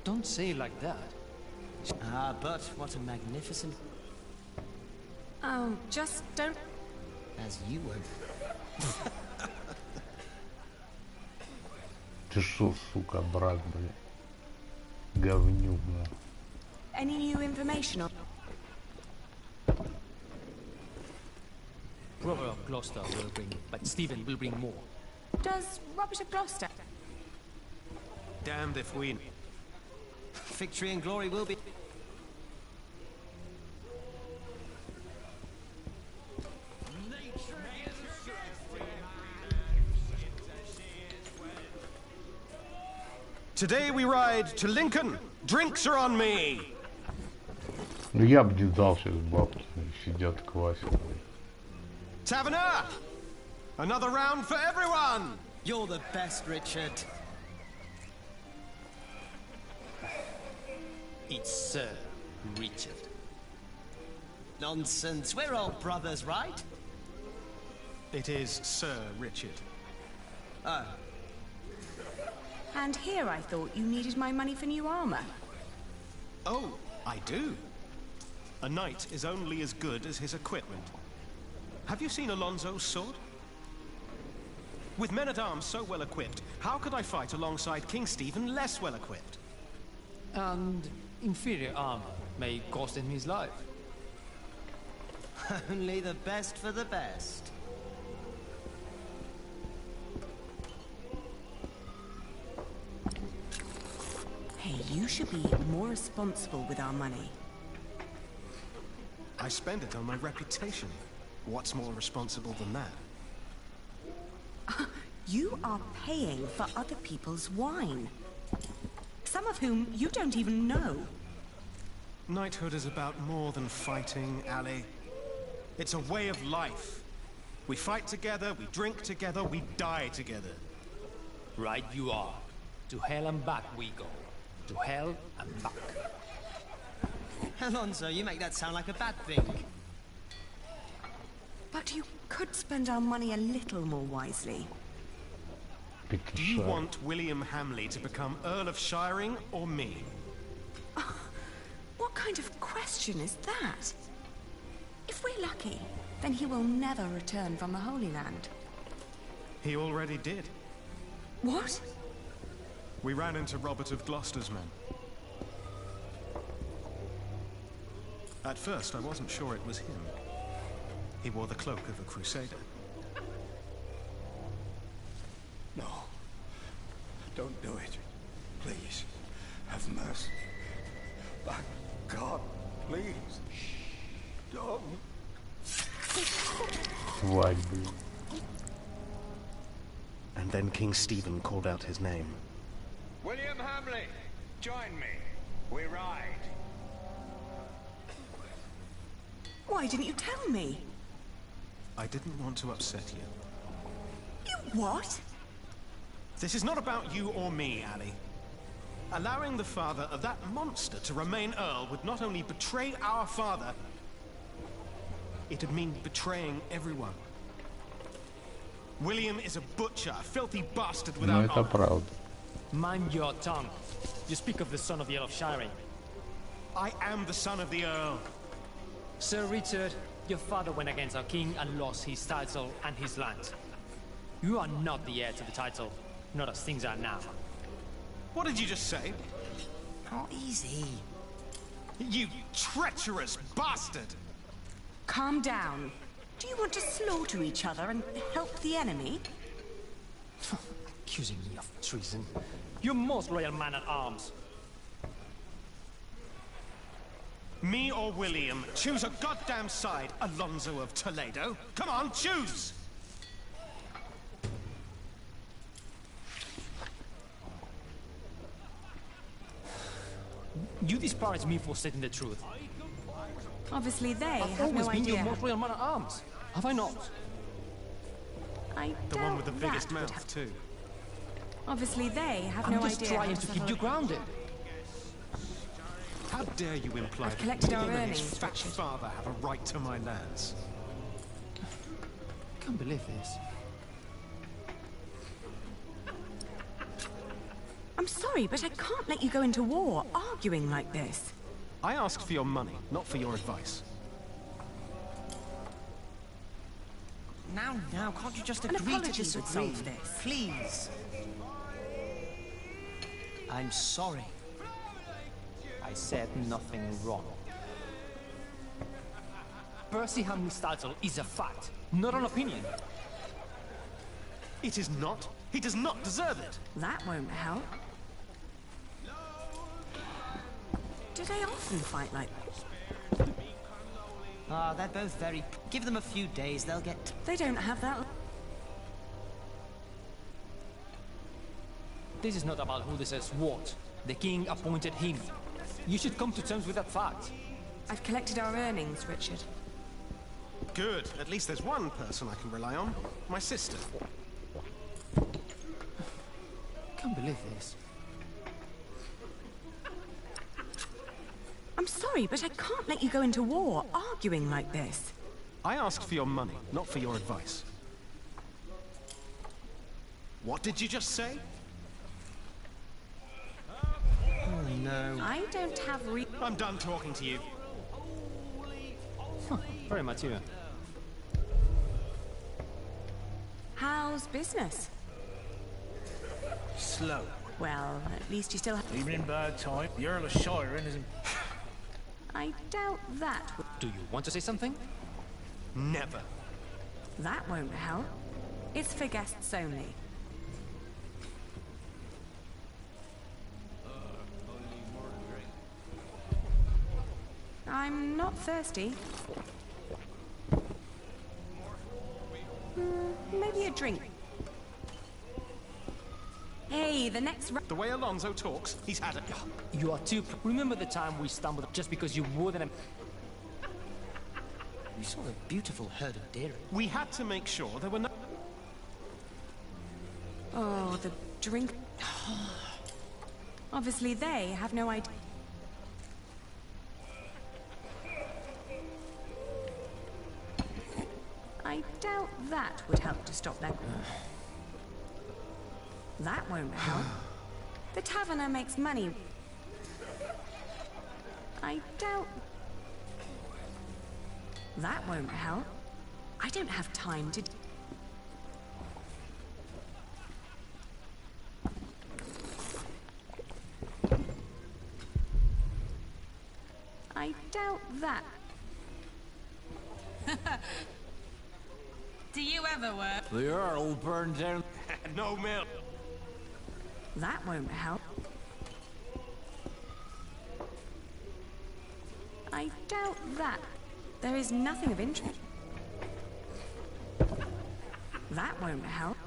Don't say it like that. Ah, but what a magnificent... Oh, just don't... As you would. Ты шо, сука, брат, бля. Говнюк, бля. Any new information on... Robert of Gloucester will bring, but Stephen will bring more. Does Robert of Gloucester... Damned if we... Victory and glory will be... Today we ride to Lincoln. Drinks are on me. Ну я бы не дал сейчас бабки. Сидят квасят. Taverner! Another round for everyone! You're the best, Richard. It's Sir Richard. Nonsense. We're all brothers, right? It is Sir Richard. Oh. And here I thought you needed my money for new armor. Oh, I do. A knight is only as good as his equipment. Have you seen Alonso's sword? With men-at-arms so well equipped, how could I fight alongside King Stephen less well equipped? And inferior armor may cost him his life. Only the best for the best. Hey, you should be more responsible with our money. I spend it on my reputation. What's more responsible than that? You are paying for other people's wine. Some of whom you don't even know. Knighthood is about more than fighting, Ali. It's a way of life. We fight together, we drink together, we die together. Right you are. To hell and back we go. To hell and back. Alonso, you make that sound like a bad thing. But you could spend our money a little more wisely. Do you want William Hamley to become Earl of Shiring or me? What kind of question is that? If we're lucky, then he will never return from the Holy Land. He already did. What? We ran into Robert of Gloucester's men. At first, I wasn't sure it was him. He wore the cloak of a crusader. No. Don't do it. Please. Have mercy. By God, please. Don't. Свадьбы. And then King Stephen called out his name. William Hamley, join me. We ride. Why didn't you tell me? I didn't want to upset you. You what? This is not about you or me, Ali. Allowing the father of that monster to remain Earl would not only betray our father, it'd mean betraying everyone. William is a butcher, a filthy bastard without Это правда. Mind your tongue. You speak of the son of the Earl of Shiring. I am the son of the Earl. Sir Richard, your father went against our king and lost his title and his land. You are not the heir to the title, not as things are now. What did you just say? Not easy. You treacherous bastard! Calm down. Do you want to slaughter each other and help the enemy? Accusing me of treason. You most loyal man at arms. Me or William? Choose a goddamn side, Alonso of Toledo. Come on, choose! You disparage me for stating the truth. Obviously they I've have always no been idea. your most loyal man at arms. Have I not? I The one with the doubt biggest that would mouth, too. Obviously they have I'm no just idea. trying to keep you grounded. How dare you imply I've collected our William and earnings, his fat Richard. father have a right to my lands? I can't believe this. I'm sorry, but I can't let you go into war arguing like this. I asked for your money, not for your advice. Now, can't you just An agree to apology would disagree? solve this. Please. I'm sorry. I said nothing wrong. Percy Hamley's title is a fact, not an opinion. It is not. He does not deserve it. That won't help. Do they often fight like this? Ah, they're both very... Give them a few days, they'll get... They don't have that. This is not about who deserves what. The king appointed him. You should come to terms with that fact. I've collected our earnings, Richard. Good. At least there's one person I can rely on. My sister. I can't believe this. I'm sorry, but I can't let you go into war arguing like this. I asked for your money, not for your advice. What did you just say? Oh, no. I don't have I'm done talking to you. Very mature. How's business? Slow. Well, at least you still have... Even in bad time, the Earl of Shiring isn't... I doubt that. Do you want to say something? Never. That won't help. It's for guests only. I'm not thirsty. Maybe a drink. Hey, the next The way Alonso talks, he's had it. You are too... Remember the time we stumbled just because you wouldn't... We saw a beautiful herd of deer. We had to make sure there were no... Oh, the drink... Obviously they have no idea. I doubt that would help to stop their... That won't help. The taverner makes money. I doubt... That won't help. I don't have time to... I doubt that. Do you ever work? The Earl burned down... No milk. That won't help. I doubt that. There is nothing of interest. That won't help.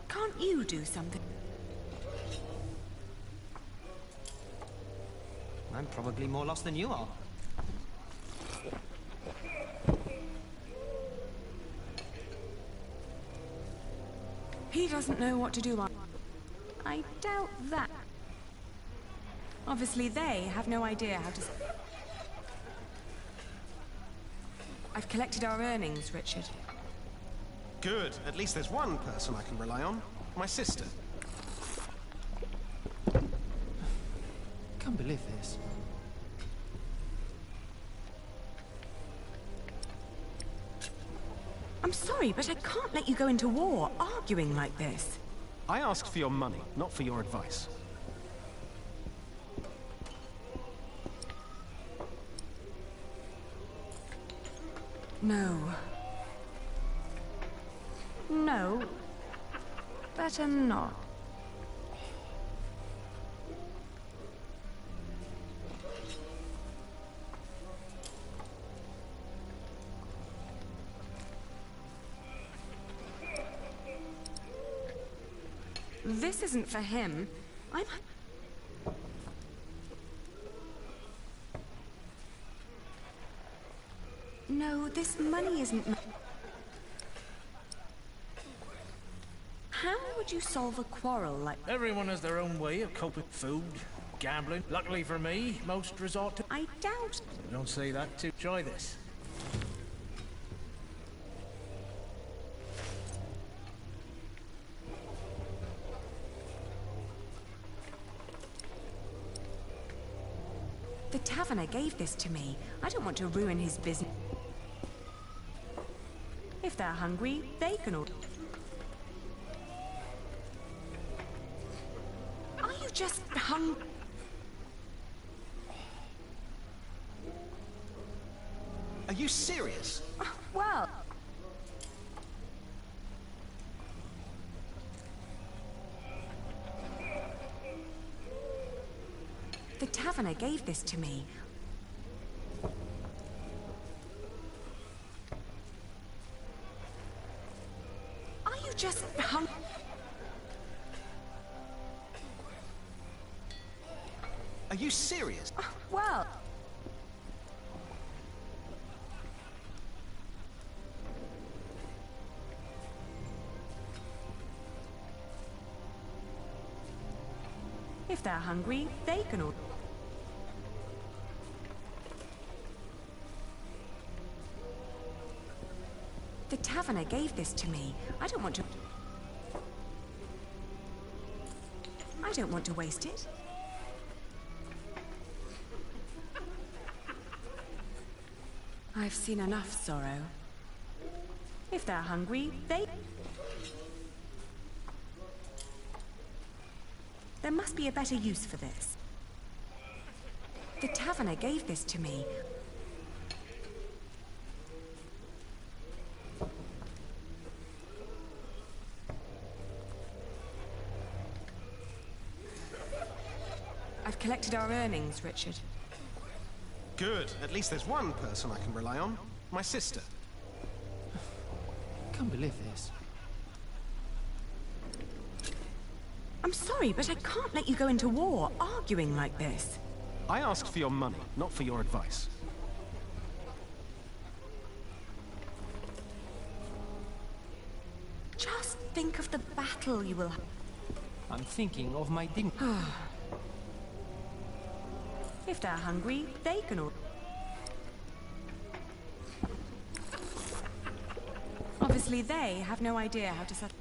Can't you do something? I'm probably more lost than you are. He doesn't know what to do. I doubt that. Obviously they have no idea how to... I've collected our earnings, Richard. Good. At least there's one person I can rely on. My sister. Can't believe this. I'm sorry, but I can't let you go into war arguing like this. I asked for your money, not for your advice. No. No. Better not. This isn't for him. I'm... No, this money isn't... How would you solve a quarrel like... Everyone has their own way of coping with food, gambling. Luckily for me, most resort to... I doubt... Don't say that too. Try this. The taverner gave this to me. I don't want to ruin his business. If they're hungry, they can order. Are you just hungry? Are you serious? Well... The taverner gave this to me. Are you just hungry? Are you serious? Well... If they're hungry, they can order. The taverner gave this to me. I don't want to waste it. I've seen enough sorrow. If they're hungry, they... There must be a better use for this. The taverner gave this to me. I've I've collected our earnings, Richard. Good. At least there's one person I can rely on. My sister. Can't believe this. I'm sorry, but I can't let you go into war arguing like this. I asked for your money, not for your advice. Just think of the battle you will have. I'm thinking of my dignity. If they're hungry, they can order. Obviously, they have no idea how to settle.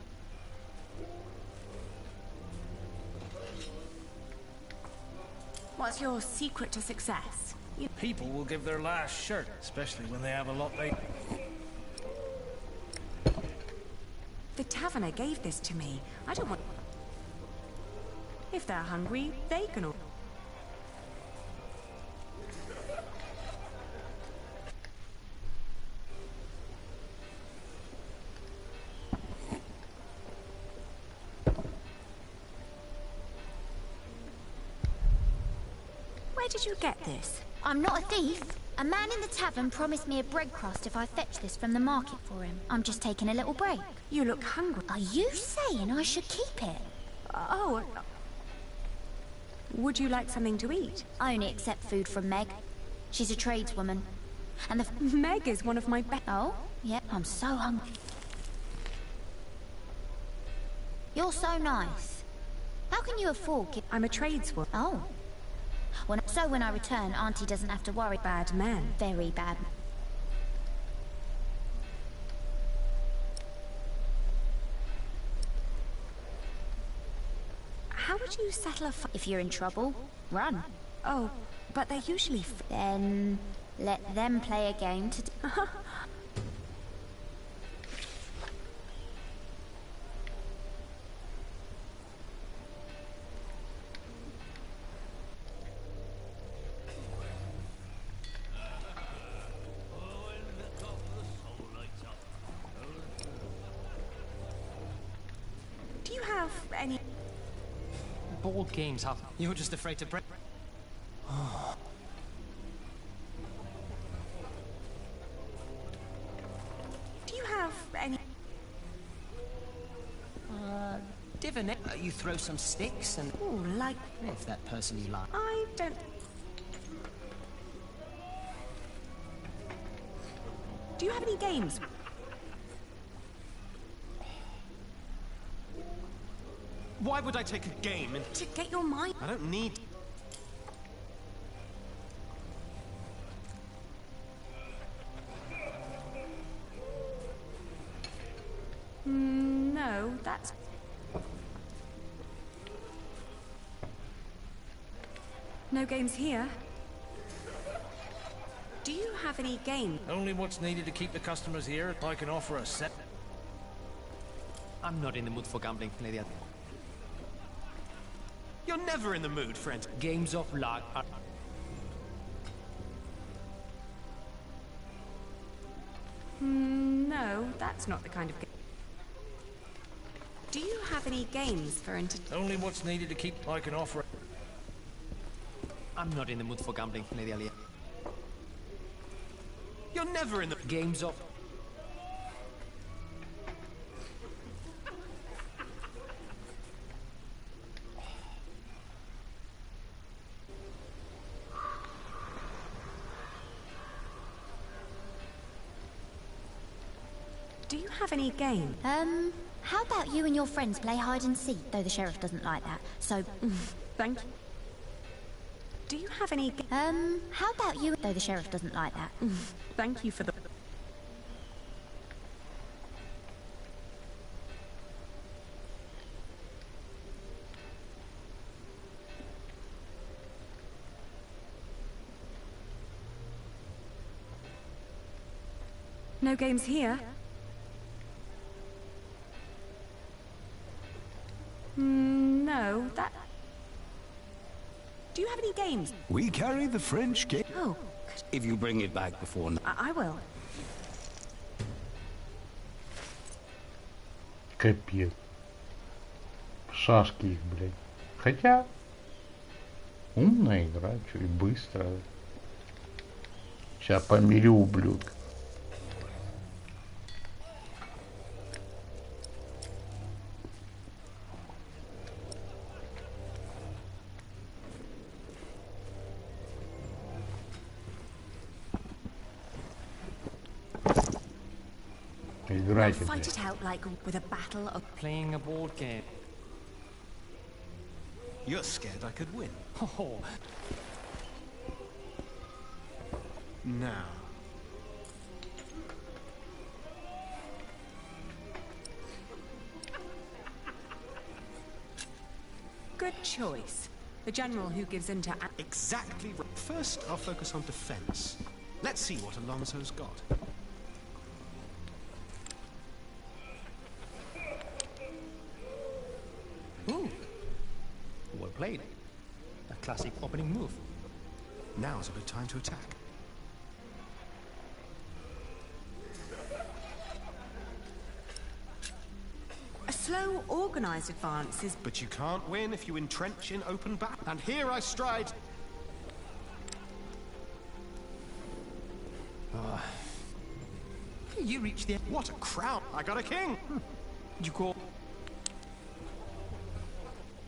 What's your secret to success? People will give their last shirt, especially when they have a lot they... The taverner gave this to me. I don't want... If they're hungry, they can order. Where did you get this? I'm not a thief. A man in the tavern promised me a bread crust if I fetch this from the market for him. I'm just taking a little break. You look hungry. Are you saying I should keep it? Oh. Would you like something to eat? I only accept food from Meg. She's a tradeswoman. And the... Meg is one of my best... Oh? Yep, I'm so hungry. You're so nice. How can you afford... I'm a tradeswoman. Oh. So when I return, Auntie doesn't have to worry. Bad man. Very bad. How would you settle a fight? If you're in trouble, run. Oh, but they're usually... Then let them play a game to... Do you have any... Board games have... You're just afraid to break... Do you have any... Divinate. You throw some sticks and... Oh, like... If that person you like. I don't... Do you have any games? Why would I take a game and... To get your mind... I don't need... No, that's... No games here. Do you have any games? Only what's needed to keep the customers here. I can offer a set. I'm not in the mood for gambling, Lady. You're never in the mood, friend. Games of luck are... No, that's not the kind of game. Do you have any games for Only what's needed to keep... I can offer... I'm not in the mood for gambling, Lady Alia. You're never in the... Games of... Do you have any game? How about you and your friends play hide and seek? Though the sheriff doesn't like that, so... Thank you. Do you have any... how about you... Though the sheriff doesn't like that. Thank you for the... No games here. No, that... Do you have any games? We carry the French game. Oh. If you bring it back before... I will. Капец. Шашки их, блядь. Хотя... Умная игра, чуть быстро. Сейчас помирю ублюдка. Играйте. Fight it out like with a battle of playing a board game. You're scared I could win. Oh. Now. Good choice. The general who gives in to... Exactly right. First, I'll focus on defense. Let's see what Alonso's got. Ooh. Well played. A classic opening move. Now's a good time to attack. A slow, organized advance is... But you can't win if you entrench in open battle. And here I stride. You reach the... What a crown! I got a king! You call...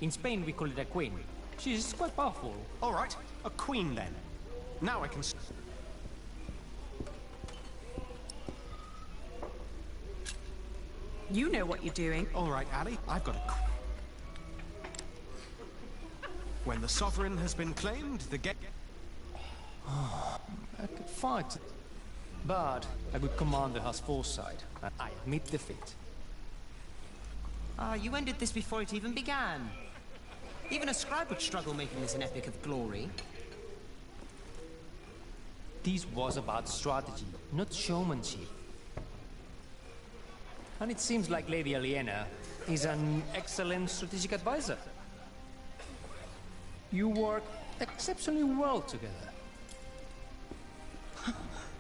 In Spain we call it a queen. She's quite powerful. All right, a queen then. Now I can... You know what you're doing. All right, Ali, I've got a... When the sovereign has been claimed, the game... I could fight, but a good commander has foresight, and I admit defeat. Ah, you ended this before it even began. Even a scribe would struggle making this an epic of glory. This was about strategy, not showmanship. And it seems like Lady Aliena is an excellent strategic advisor. You work exceptionally well together.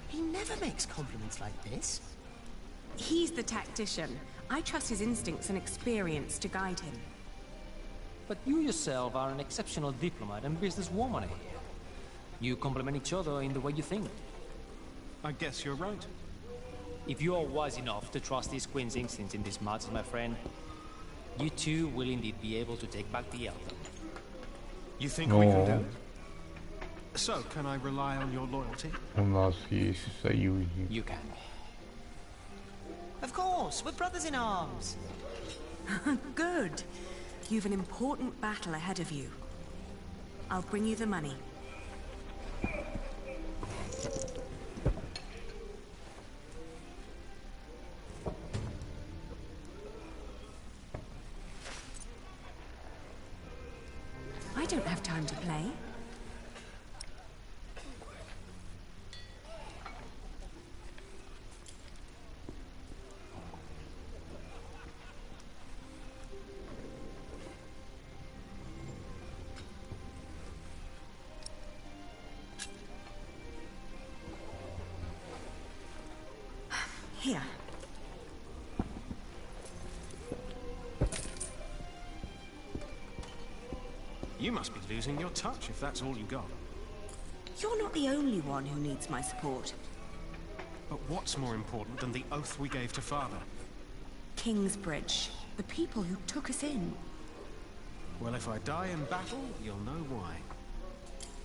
He never makes compliments like this. He's the tactician. I trust his instincts and experience to guide him. But you yourself are an exceptional diplomat and businesswoman here. You complement each other in the way you think. I guess you're right. If you are wise enough to trust these queen's instincts in this match, my friend, you too will indeed be able to take back the Elton. You think we can do it? So, can I rely on your loyalty? У нас есть союзник. You can. Of course, we're brothers in arms. Good. You've an important battle ahead of you. I'll bring you the money. I don't have time to play. Here. You must be losing your touch if that's all you got. You're not the only one who needs my support. But what's more important than the oath we gave to Father? Kingsbridge, the people who took us in. Well, if I die in battle, you'll know why.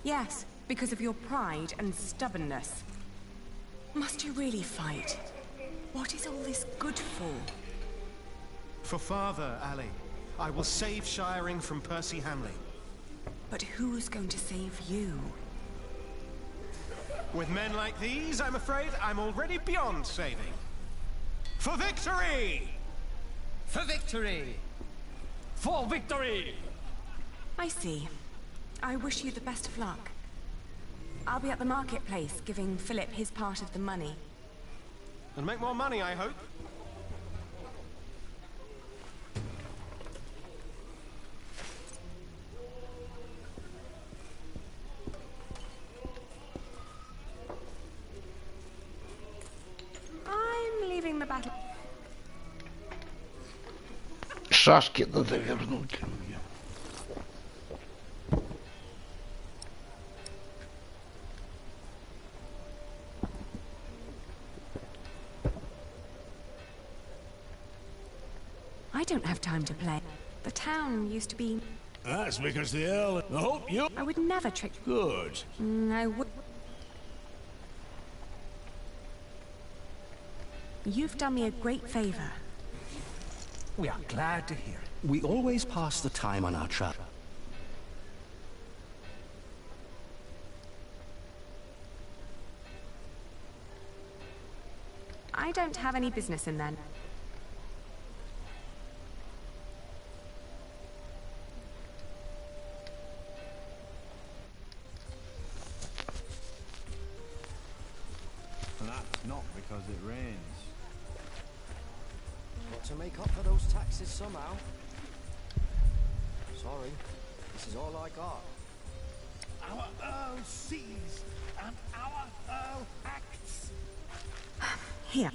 Yes, because of your pride and stubbornness. Must you really fight? What is all this good for? For Father, Ali. I will save Shiring from Percy Hamley. But who's going to save you? With men like these, I'm afraid I'm already beyond saving. For victory! For victory! For victory! I see. I wish you the best of luck. I'll be at the marketplace giving Philip his part of the money. And make more money, I hope. I'm leaving the battle. Шашки надо вернуть. don't have time to play. The town used to be... That's because the Earl... I hope you... I would never trick... Good. I would... You've done me a great favor. We are glad to hear it. We always pass the time on our travel. I don't have any business in then. That's not because it rains. Got to make up for those taxes somehow. Sorry, this is all I got. Our Earl sees, and our Earl acts. Here.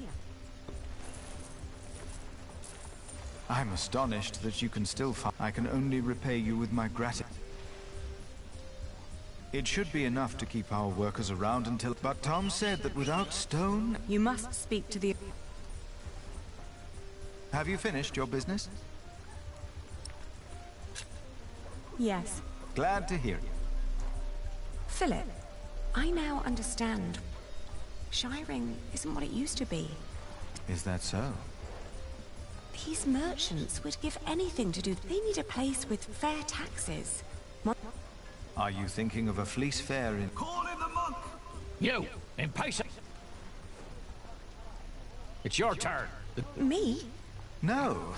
I'm astonished that you can still find... I can only repay you with my gratitude. It should be enough to keep our workers around until... But Tom said that without stone... You must speak to the... Have you finished your business? Yes. Glad to hear it. Philip, I now understand. Shiring isn't what it used to be. Is that so? These merchants would give anything to do... They need a place with fair taxes. Are you thinking of a fleece fair in... Call in the monk! You, impatient! It's your turn. Me? No.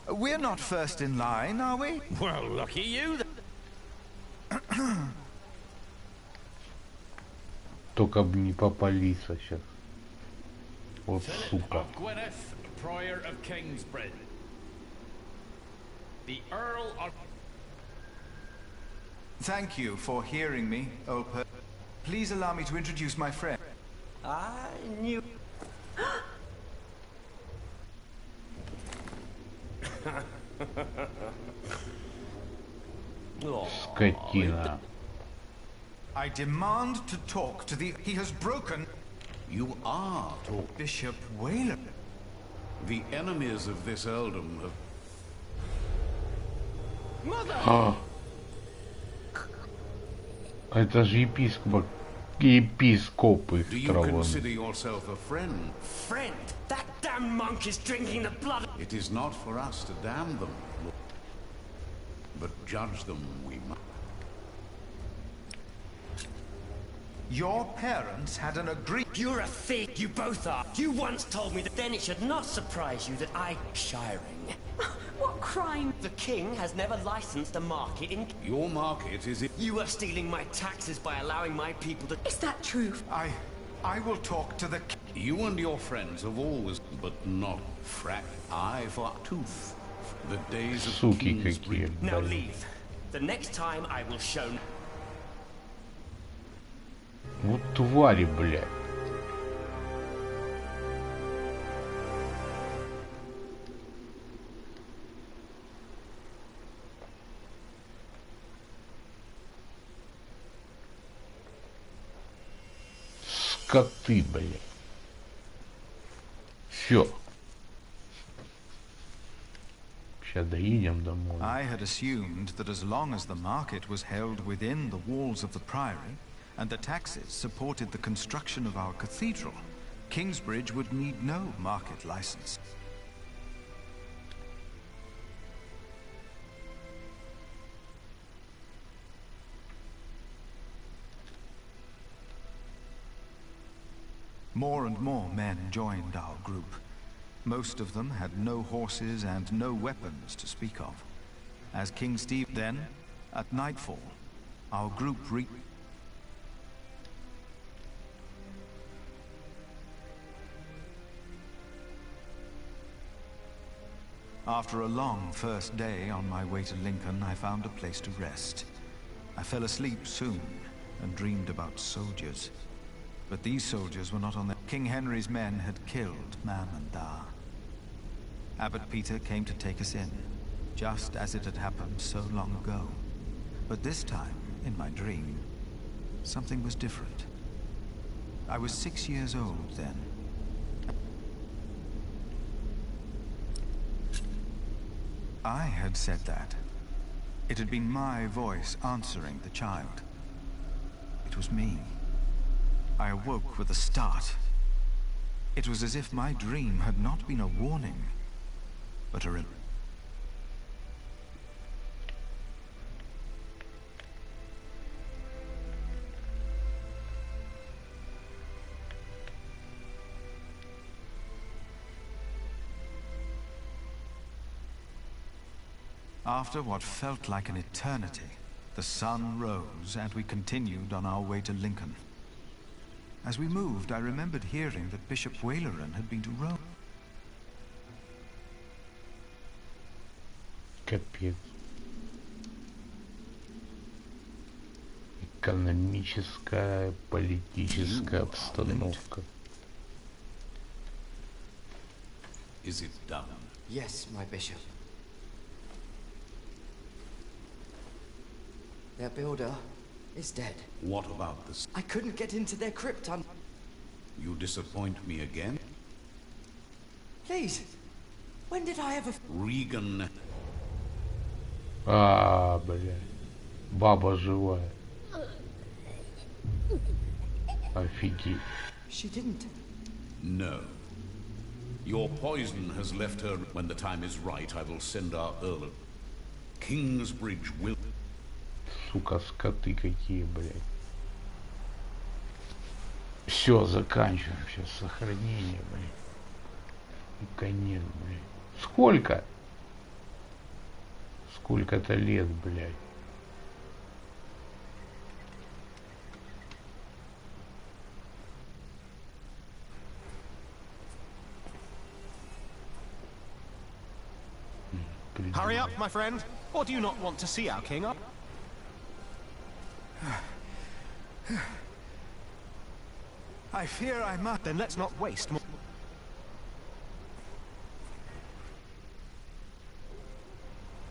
We're not first in line, are we? Well, lucky you. Только бы не попались сейчас. Вот сука. Prior of Kingsbridge. The Earl of... Thank you for hearing me, old per... Please allow me to introduce my friend. I knew... Скотина. I demand to talk to the... He has broken... You are talking. Bishop Whaler. The enemies of this earldom have... А. Это же епископ их Do you траван. consider yourself a friend? Friend? That damn monk is drinking the blood. It is not for us to damn them, but judge them we must. Your parents had an agreement. You're a thief, you both are. You once told me that then it should not surprise you that I... Shiring. What crime? The king has never licensed a market in... Your market is in... You are stealing my taxes by allowing my people to... Is that true? I will talk to the... You and your friends have always, but not frack eye for tooth. The days of Суки какие. Now leave. The next time I will show... Вот твари, блядь. Скоты, блядь. Все. Сейчас доедем домой. I had assumed that as long as the market was held within the walls of the priory, and the taxes supported the construction of our cathedral, Kingsbridge would need no market license. More and more men joined our group. Most of them had no horses and no weapons to speak of. As King Steve then, at nightfall, our group reached... After a long first day on my way to Lincoln, I found a place to rest. I fell asleep soon and dreamed about soldiers. But these soldiers were not on their... King Henry's men had killed Man and Da. Abbot Peter came to take us in, just as it had happened so long ago. But this time, in my dream, something was different. I was 6 years old then. I had said that. It had been my voice answering the child. It was me. I awoke with a start. It was as if my dream had not been a warning, but a... After what felt like an eternity, the sun rose and we continued on our way to Lincoln. As we moved, I remembered hearing that Bishop Waleran had been to Rome. Капец. Экономическая, политическая обстановка. Is it done? Yes, my bishop. Their builder is dead. What about this? I couldn't get into their crypt on... You disappoint me again? Please, when did I ever... Regan. А, блядь. Баба живая. Офигеть. She didn't. No. Your poison has left her. When the time is right, I will send our Earl of Kingsbridge will... Сука, скоты какие, блядь. Все, заканчиваем. Сейчас сохранение, блядь. И конец, блядь. Сколько? Сколько-то лет, блядь. Hurry up, my friend. Or do you not want to see our king up? I fear I must. Then let's not waste more.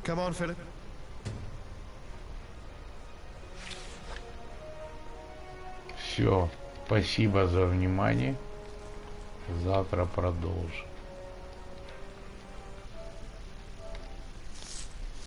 Come on, Philip. Все. Спасибо за внимание. Завтра продолжим.